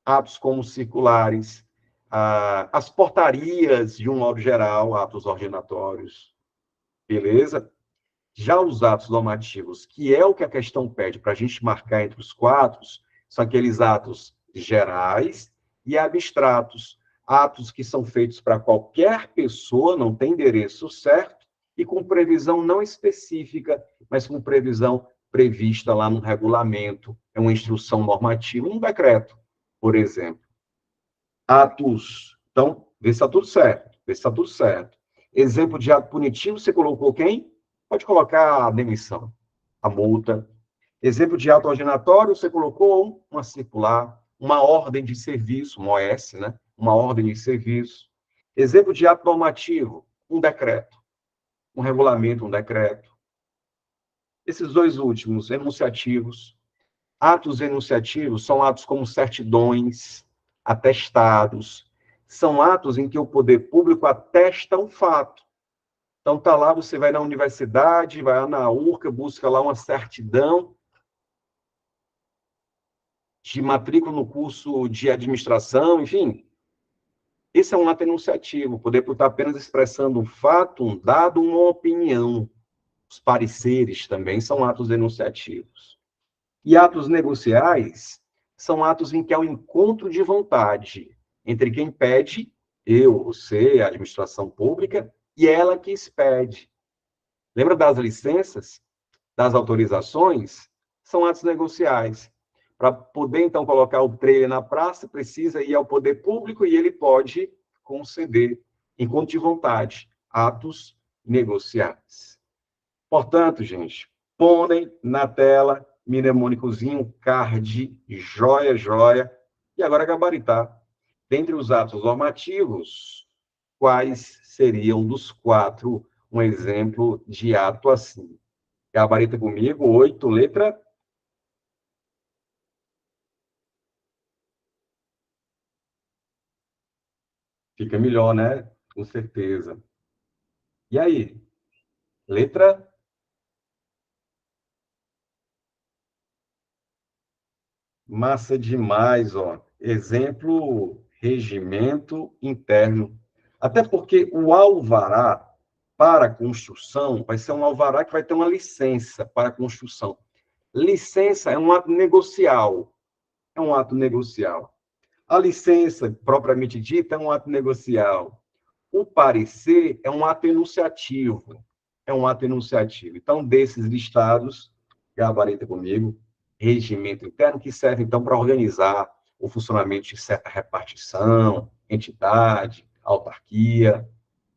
Atos como circulares, as portarias, de um modo geral, atos ordinatórios, beleza? Já os atos normativos, que é o que a questão pede para a gente marcar entre os quatro, são aqueles atos gerais e abstratos, atos que são feitos para qualquer pessoa, não tem endereço certo, e com previsão não específica, mas com previsão prevista lá no regulamento, é uma instrução normativa, um decreto, por exemplo. Atos, então, vê se está tudo certo, vê se está tudo certo. Exemplo de ato punitivo, você colocou quem? Pode colocar a demissão, a multa. Exemplo de ato ordenatório, você colocou uma circular, uma ordem de serviço, uma OS, né? Uma ordem de serviço. Exemplo de ato normativo, um decreto, um regulamento, um decreto. Esses dois últimos, enunciativos. Atos enunciativos são atos como certidões, atestados. São atos em que o poder público atesta um fato. Então, tá lá, você vai na universidade, vai lá na URCA, busca lá uma certidão de matrícula no curso de administração, enfim. Esse é um ato enunciativo, o poder público está apenas expressando um fato, um dado, uma opinião. Os pareceres também são atos enunciativos. E atos negociais são atos em que há um encontro de vontade entre quem pede, eu, você, a administração pública, e ela que expede. Lembra das licenças, das autorizações? São atos negociais. Para poder, então, colocar o trailer na praça, precisa ir ao poder público e ele pode conceder, encontro de vontade, atos negociais. Portanto, gente, põem na tela, mnemônicozinho, card, joia, joia, e agora gabaritar. Dentre os atos normativos, quais seriam dos quatro um exemplo de ato assim? Gabarita comigo, 8, letra. Fica melhor, né? Com certeza. E aí? Letra? Massa demais, ó. Exemplo, regimento interno. Até porque o alvará para construção vai ser um alvará que vai ter uma licença para construção. Licença é um ato negocial. É um ato negocial. A licença, propriamente dita, é um ato negocial. O parecer é um ato enunciativo. É um ato enunciativo. Então, desses listados, gabarita comigo, regimento interno, que serve, então, para organizar o funcionamento de certa repartição, entidade, autarquia,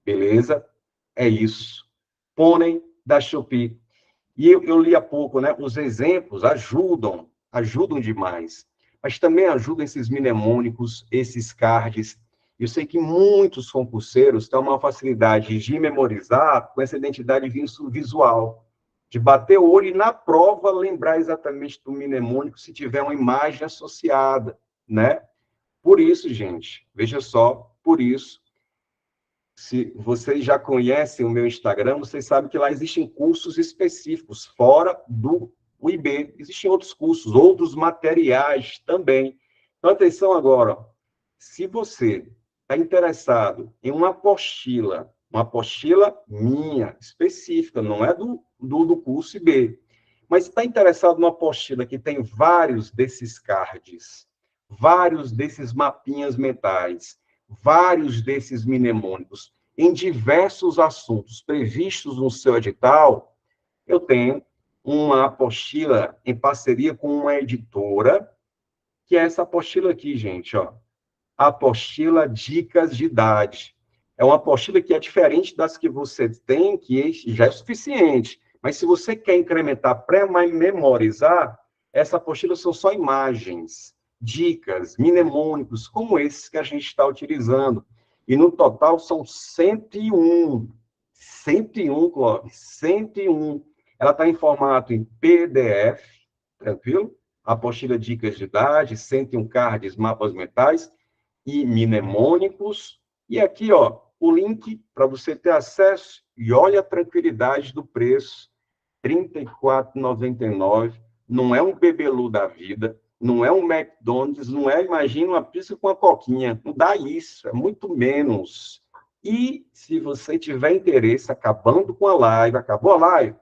beleza? É isso. Pônei da Shopee. E eu li há pouco, né? Os exemplos ajudam demais. Mas também ajudam esses mnemônicos, esses cards. Eu sei que muitos concurseiros têm uma facilidade de memorizar com essa identidade visual, de bater o olho e, na prova, lembrar exatamente do mnemônico se tiver uma imagem associada, né? Por isso, gente, veja só, por isso, se vocês já conhecem o meu Instagram, vocês sabem que lá existem cursos específicos, fora do UIB. Existem outros cursos, outros materiais também. Então, atenção agora. Se você está interessado em uma apostila minha, específica, não é do curso IB, mas está interessado numa apostila que tem vários desses cards, vários desses mapinhas mentais, vários desses mnemônicos, em diversos assuntos previstos no seu edital, eu tenho uma apostila em parceria com uma editora, que é essa apostila aqui, gente, ó. Apostila Dicas de Idade. É uma apostila que é diferente das que você tem, que já é suficiente. Mas se você quer incrementar, pré-memorizar, essa apostila são só imagens, dicas, mnemônicos, como esses que a gente está utilizando. E no total são 101. 101, Clóvis, 101. Ela está em formato em PDF, tranquilo? Apostila Dicas de Idade, 101 cards, mapas mentais, e mnemônicos. E aqui, ó, o link para você ter acesso e olha a tranquilidade do preço, R$ 34,99. Não é um bebelu da vida, não é um McDonald's, não é, imagina, uma pizza com uma coquinha. Não dá isso, é muito menos. E se você tiver interesse, acabando com a live, acabou a live,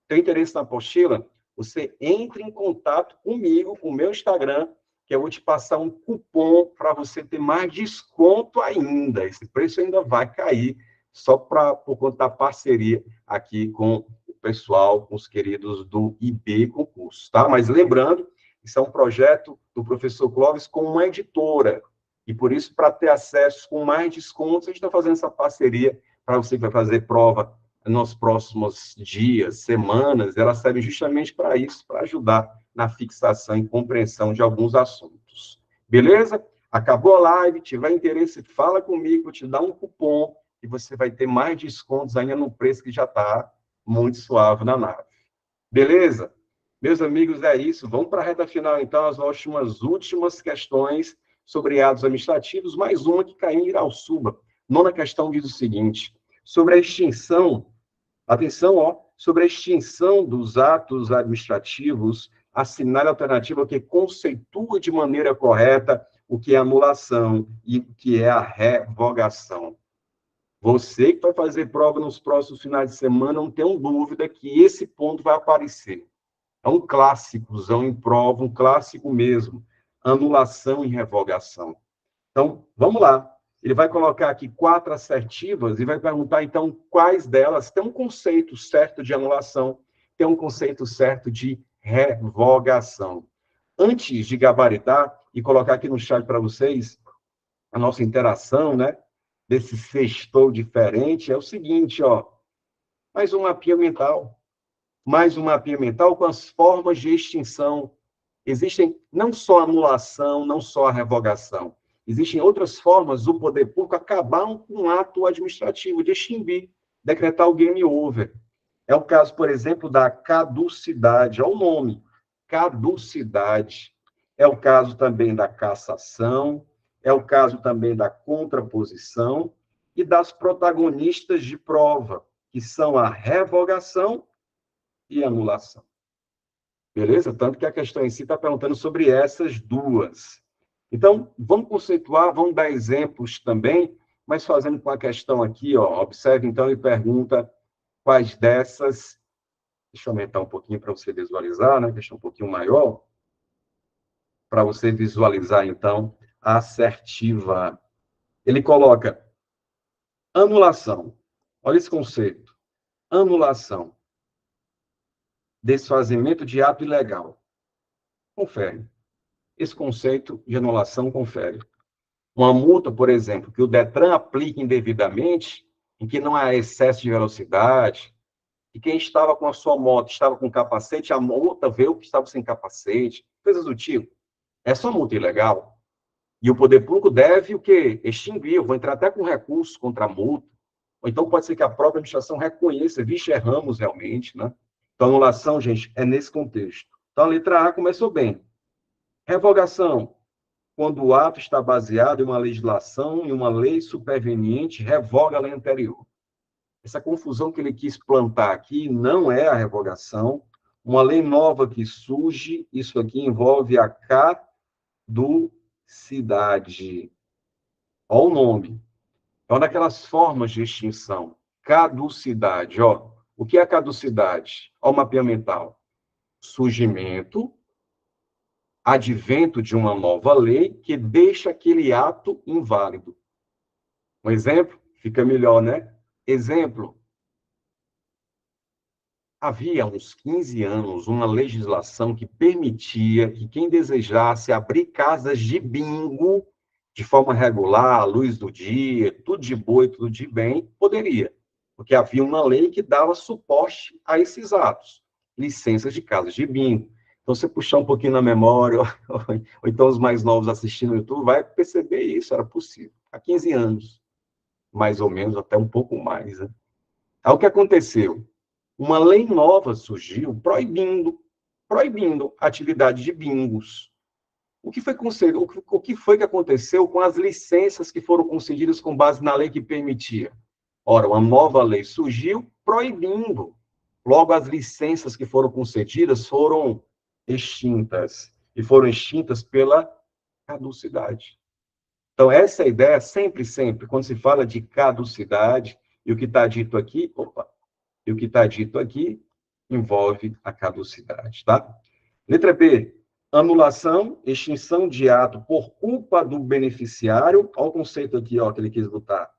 tem interesse na apostila, você entre em contato comigo, com o meu Instagram, que eu vou te passar um cupom para você ter mais desconto ainda. Esse preço ainda vai cair, só por conta da parceria aqui com o pessoal, com os queridos do IB Concurso, tá? Mas lembrando, isso é um projeto do professor Clóvis com uma editora, e por isso, para ter acesso com mais descontos, a gente está fazendo essa parceria para você que vai fazer prova nos próximos dias, semanas, ela serve justamente para isso, para ajudar na fixação e compreensão de alguns assuntos. Beleza? Acabou a live, tiver interesse, fala comigo, te dá um cupom e você vai ter mais descontos ainda no preço que já está muito suave na nave. Beleza? Meus amigos, é isso. Vamos para a reta final, então, as últimas questões sobre atos administrativos, mais uma que caiu em Irauçuba. Nona questão diz o seguinte: sobre a extinção, atenção, sobre a extinção dos atos administrativos, assinale a alternativa que conceitua de maneira correta o que é anulação e o que é a revogação. Você que vai fazer prova nos próximos finais de semana, não tenho dúvida que esse ponto vai aparecer. É um clássicozão em prova, um clássico mesmo. Anulação e revogação. Então, vamos lá. Ele vai colocar aqui 4 assertivas e vai perguntar, então, quais delas tem um conceito certo de anulação, tem um conceito certo de revogação. Antes de gabaritar e colocar aqui no chat para vocês a nossa interação, né, desse sextou diferente, é o seguinte, mais um mapinha mental. Mais um mapinha mental com as formas de extinção. Existem não só a anulação, não só a revogação. Existem outras formas do poder público acabar com um ato administrativo, de extinguir, decretar o game over. É o caso, por exemplo, da caducidade, olha o nome, caducidade. É o caso também da cassação, é o caso também da contraposição e das protagonistas de prova, que são a revogação e anulação. Beleza? Tanto que a questão em si está perguntando sobre essas duas. Então, vamos conceituar, vamos dar exemplos também, mas fazendo com a questão aqui, observe então e pergunta quais dessas, deixa eu aumentar um pouquinho para você visualizar, né? Deixa um pouquinho maior, para você visualizar então a assertiva. Ele coloca anulação. Olha esse conceito. Anulação. Desfazimento de ato ilegal. Confere. Esse conceito de anulação confere. Uma multa, por exemplo, que o Detran aplique indevidamente, em que não há excesso de velocidade, e quem estava com a sua moto estava com capacete, a multa veio que estava sem capacete, coisas do tipo. Essa é uma multa ilegal. E o poder público deve o quê? Extinguir. Eu vou entrar até com recurso contra a multa. Ou então pode ser que a própria administração reconheça, vixe, erramos realmente, né? Então, anulação, gente, é nesse contexto. Então, a letra A começou bem. Revogação, quando o ato está baseado em uma legislação, em uma lei superveniente, revoga a lei anterior. Essa confusão que ele quis plantar aqui não é a revogação. Uma lei nova que surge, isso aqui envolve a caducidade. Olha o nome. É uma daquelas formas de extinção. Caducidade. O que é caducidade? Olha o mapeamento mental. Surgimento, advento de uma nova lei que deixa aquele ato inválido. Um exemplo? Fica melhor, né? Exemplo. Havia uns 15 anos uma legislação que permitia que quem desejasse abrir casas de bingo de forma regular, à luz do dia, tudo de boa e tudo de bem, poderia. Porque havia uma lei que dava suporte a esses atos. Licenças de casas de bingo. Então, você puxar um pouquinho na memória, ou então os mais novos assistindo no YouTube, vai perceber isso, era possível. Há 15 anos, mais ou menos, até um pouco mais. Né? Aí o que aconteceu? Uma lei nova surgiu proibindo a atividade de bingos. O que foi que aconteceu com as licenças que foram concedidas com base na lei que permitia? Ora, uma nova lei surgiu proibindo. Logo, as licenças que foram concedidas foram extintas. E foram extintas pela caducidade. Então, essa é a ideia, sempre, sempre, quando se fala de caducidade, e o que está dito aqui, e o que está dito aqui envolve a caducidade, tá? Letra B, anulação, extinção de ato por culpa do beneficiário. Olha o conceito aqui, ó, que ele quis botar.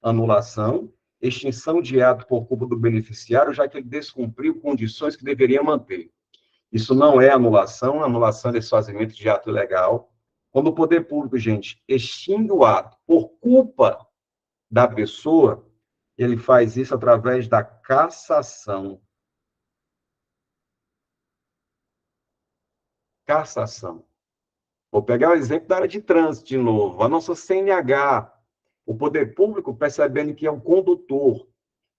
Anulação, extinção de ato por culpa do beneficiário, já que ele descumpriu condições que deveria manter. Isso não é anulação é desfazimento de ato ilegal. Quando o poder público, gente, extingue o ato por culpa da pessoa, ele faz isso através da cassação. Cassação. Vou pegar o exemplo da área de trânsito de novo. A nossa CNH, o poder público, percebendo que é um condutor,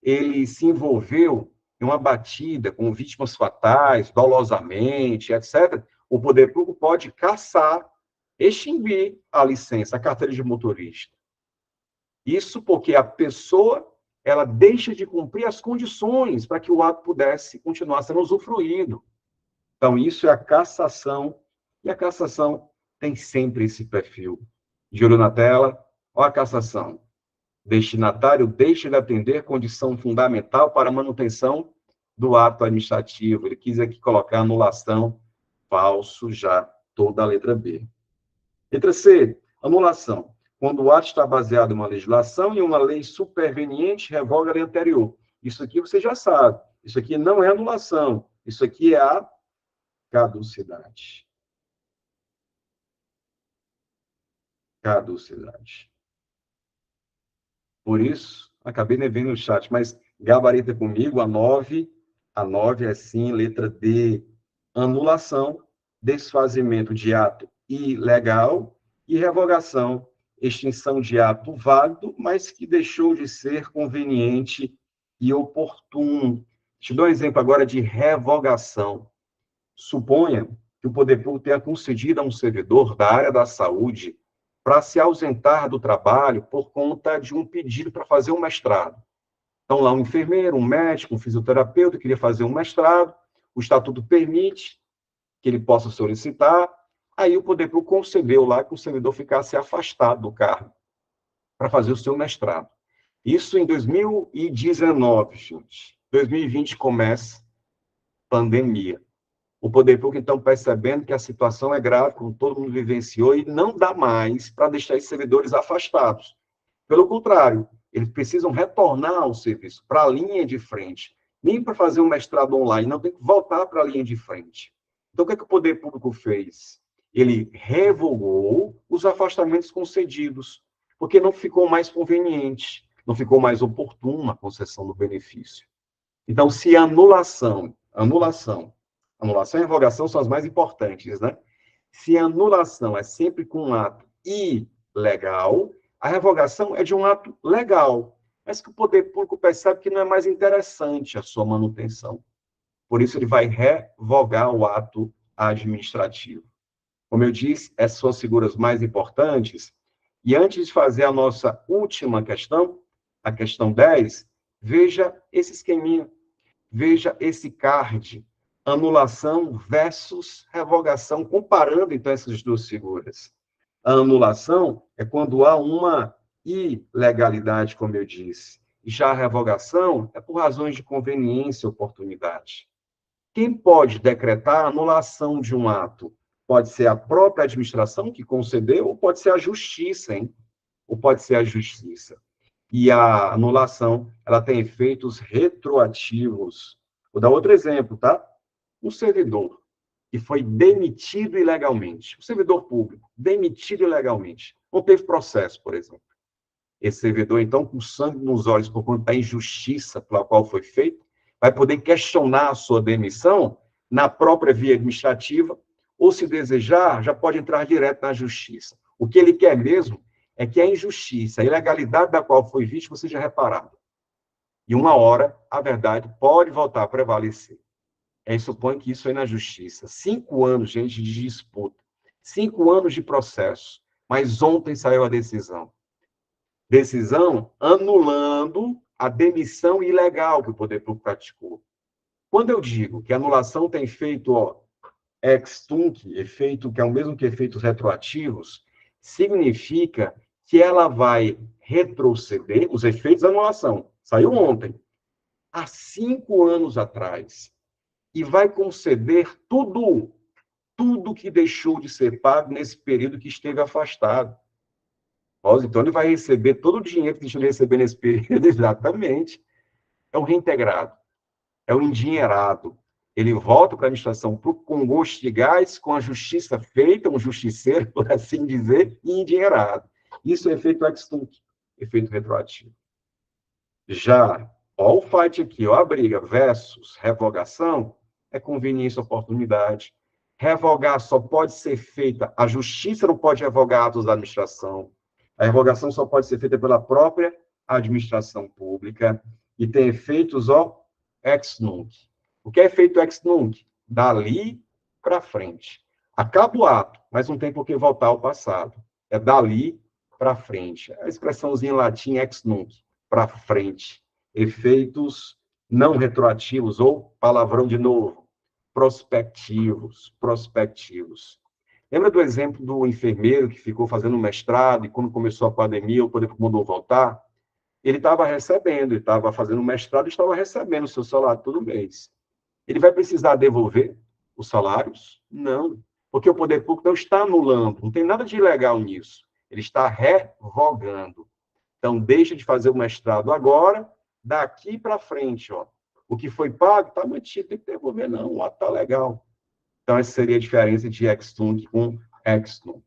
ele se envolveu em uma batida com vítimas fatais, dolosamente, etc., o poder público pode cassar, extinguir a licença, a carteira de motorista. Isso porque a pessoa ela deixa de cumprir as condições para que o ato pudesse continuar sendo usufruído. Então, isso é a cassação, e a cassação tem sempre esse perfil. De olho na tela, olha a cassação. Destinatário deixa de atender condição fundamental para a manutenção do ato administrativo. Ele quis aqui colocar anulação, falso já, toda a letra B. Letra C, anulação. Quando o ato está baseado em uma legislação e uma lei superveniente revoga a lei anterior. Isso aqui você já sabe. Isso aqui não é anulação. Isso aqui é a caducidade. Caducidade. Por isso, acabei nem vendo no chat, mas gabarita comigo, a 9 é sim, letra D, anulação, desfazimento de ato ilegal e revogação, extinção de ato válido, mas que deixou de ser conveniente e oportuno. Te dou um exemplo agora de revogação. Suponha que o poder público tenha concedido a um servidor da área da saúde para se ausentar do trabalho por conta de um pedido para fazer um mestrado. Então, lá um enfermeiro, um médico, um fisioterapeuta queria fazer um mestrado, o estatuto permite que ele possa solicitar, aí o poder público concedeu lá que o servidor ficasse afastado do cargo para fazer o seu mestrado. Isso em 2019, gente. 2020 começa pandemia. O poder público, então, percebendo que a situação é grave, como todo mundo vivenciou, e não dá mais para deixar esses servidores afastados. Pelo contrário, eles precisam retornar ao serviço, para a linha de frente. Nem para fazer um mestrado online, não tem que voltar para a linha de frente. Então, o que é que o poder público fez? Ele revogou os afastamentos concedidos, porque não ficou mais conveniente, não ficou mais oportuno a concessão do benefício. Então, se anulação e revogação são as mais importantes, né? Se a anulação é sempre com um ato ilegal, a revogação é de um ato legal, mas que o poder público percebe que não é mais interessante a sua manutenção. Por isso, ele vai revogar o ato administrativo. Como eu disse, essas são as figuras mais importantes. E antes de fazer a nossa última questão, a questão 10, veja esse esqueminha, veja esse card, anulação versus revogação, comparando, então, essas duas figuras. A anulação é quando há uma ilegalidade, como eu disse. Já a revogação é por razões de conveniência e oportunidade. Quem pode decretar a anulação de um ato? Pode ser a própria administração que concedeu, ou pode ser a justiça, hein? Ou pode ser a justiça. E a anulação, ela tem efeitos retroativos. Vou dar outro exemplo, tá? Um servidor que foi demitido ilegalmente, um servidor público, demitido ilegalmente, não teve processo, por exemplo. Esse servidor, então, com sangue nos olhos por conta da injustiça pela qual foi feito, vai poder questionar a sua demissão na própria via administrativa, ou, se desejar, já pode entrar direto na justiça. O que ele quer mesmo é que a injustiça, a ilegalidade da qual foi vítima seja reparada. E uma hora, a verdade pode voltar a prevalecer. Supõe que isso é na justiça. 5 anos, gente, de disputa. 5 anos de processo. Mas ontem saiu a decisão. Decisão anulando a demissão ilegal que o Poder Público praticou. Quando eu digo que a anulação tem efeito ex tunc, efeito que é o mesmo que efeitos retroativos, significa que ela vai retroceder os efeitos da anulação. Saiu ontem, há 5 anos atrás, e vai conceder tudo que deixou de ser pago nesse período que esteve afastado. Então, ele vai receber todo o dinheiro que deixou de receber nesse período, exatamente. É um reintegrado, é um endinheirado. Ele volta para a administração com gosto de gás, com a justiça feita, um justiceiro, por assim dizer, e endinheirado. Isso é efeito ex tunc, efeito retroativo. Já, o fight aqui, a briga versus revogação, é conveniência, oportunidade. Revogar só pode ser feita, a justiça não pode revogar atos da administração. A revogação só pode ser feita pela própria administração pública e tem efeitos, ex nunc. O que é efeito ex nunc? Dali para frente. Acaba o ato, mas não tem por que voltar ao passado. É dali para frente. A expressãozinha em latim ex nunc, para frente. Efeitos não retroativos, ou palavrão de novo, prospectivos. Lembra do exemplo do enfermeiro que ficou fazendo mestrado e quando começou a pandemia, o Poder Público mandou voltar? Ele estava recebendo, ele estava fazendo mestrado e estava recebendo o seu salário todo mês. Ele vai precisar devolver os salários? Não, porque o Poder Público não está anulando, não tem nada de ilegal nisso. Ele está revogando. Então, deixa de fazer o mestrado agora, daqui para frente, o que foi pago está mantido, tem que devolver, não, o ato está legal. Então, essa seria a diferença de ex tunc com ex nunc.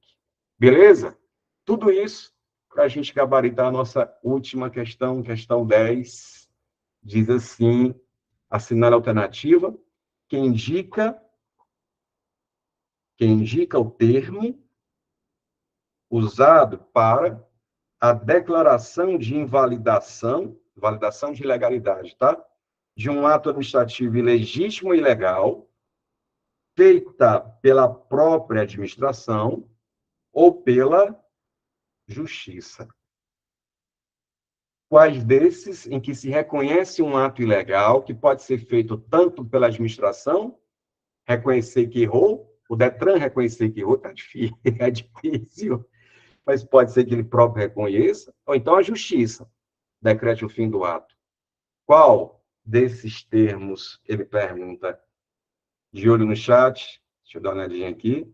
Beleza? Tudo isso para a gente gabaritar a nossa última questão, questão 10, diz assim, assinale a alternativa, que indica o termo usado para a declaração de invalidação, validação de ilegalidade, tá? De um ato administrativo ilegítimo e ilegal, feita pela própria administração ou pela justiça. Quais desses em que se reconhece um ato ilegal, que pode ser feito tanto pela administração, reconhecer que errou, o Detran reconhecer que errou, é difícil, mas pode ser que ele próprio reconheça, ou então a justiça decrete o fim do ato. Qual desses termos, ele pergunta, de olho no chat, deixa eu dar uma olhadinha aqui.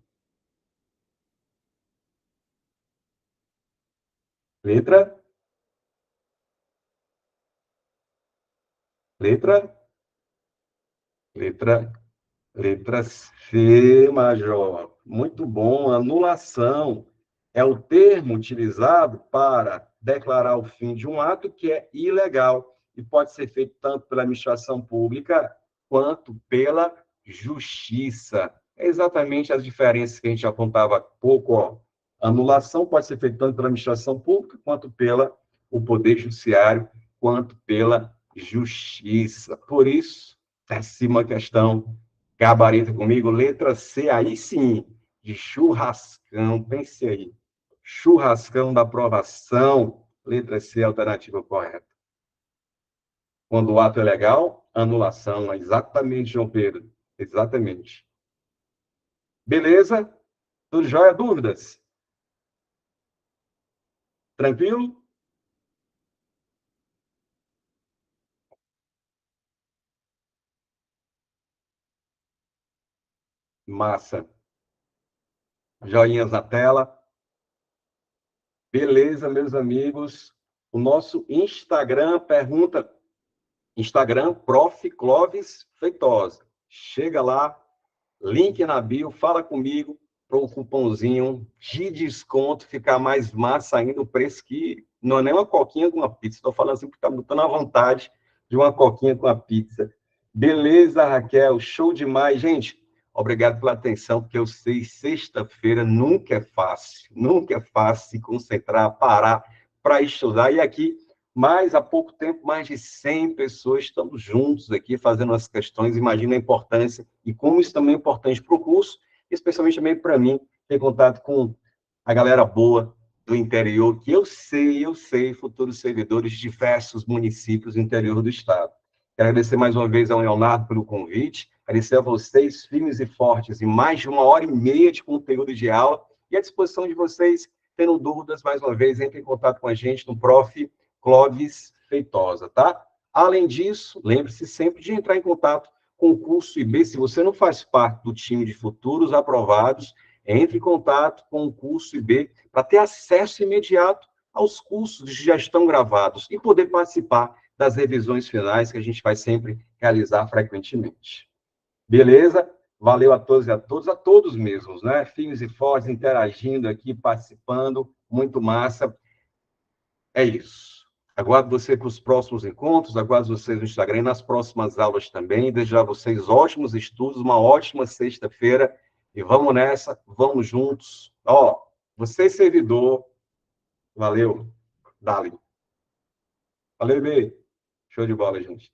Letra C, Major. Muito bom. Anulação é o termo utilizado para declarar o fim de um ato que é ilegal e pode ser feito tanto pela administração pública quanto pela justiça. É exatamente as diferenças que a gente apontava há pouco. Anulação pode ser feita tanto pela administração pública quanto pela o Poder Judiciário, quanto pela justiça. Por isso, décima questão, gabarita comigo, letra C, aí sim, de churrascão, pense aí, churrascão da aprovação, letra C, alternativa correta. Quando o ato é legal, anulação, exatamente, João Pedro, exatamente. Beleza? Tudo jóia? Dúvidas? Tranquilo? Massa. Joinhas na tela. Beleza, meus amigos. O nosso Instagram pergunta, Instagram, Prof. Clóvis Feitosa. Chega lá, link na bio, fala comigo para um cupomzinho de desconto, ficar mais massa ainda, o preço que não é nem uma coquinha com uma pizza. Estou falando assim porque está botando a vontade de uma coquinha com a pizza. Beleza, Raquel? Show demais. Gente, obrigado pela atenção, porque eu sei, sexta-feira nunca é fácil se concentrar, parar para estudar. E aqui, há pouco tempo, mais de 100 pessoas estamos juntos aqui fazendo as questões. Imagina a importância e como isso também é importante para o curso, especialmente também para mim, ter contato com a galera boa do interior, que eu sei, futuros servidores de diversos municípios do interior do estado. Quero agradecer mais uma vez ao Leonardo pelo convite, agradecer a vocês, firmes e fortes, em mais de 1h30 de conteúdo de aula, e à disposição de vocês, tendo dúvidas, mais uma vez, entre em contato com a gente no Prof. Clóvis Feitosa, tá? Além disso, lembre-se sempre de entrar em contato com o curso IB. Se você não faz parte do time de futuros aprovados, entre em contato com o curso IB para ter acesso imediato aos cursos que já estão gravados e poder participar das revisões finais que a gente vai sempre realizar frequentemente. Beleza? Valeu a todos e a todos mesmos, né? Firmes e fortes, interagindo aqui, participando, muito massa. É isso. Aguardo você para os próximos encontros, aguardo vocês no Instagram e nas próximas aulas também. Desejo a vocês ótimos estudos, uma ótima sexta-feira. E vamos nessa, vamos juntos. Ó, você servidor, valeu, Dali. Valeu, B. Show de bola, gente.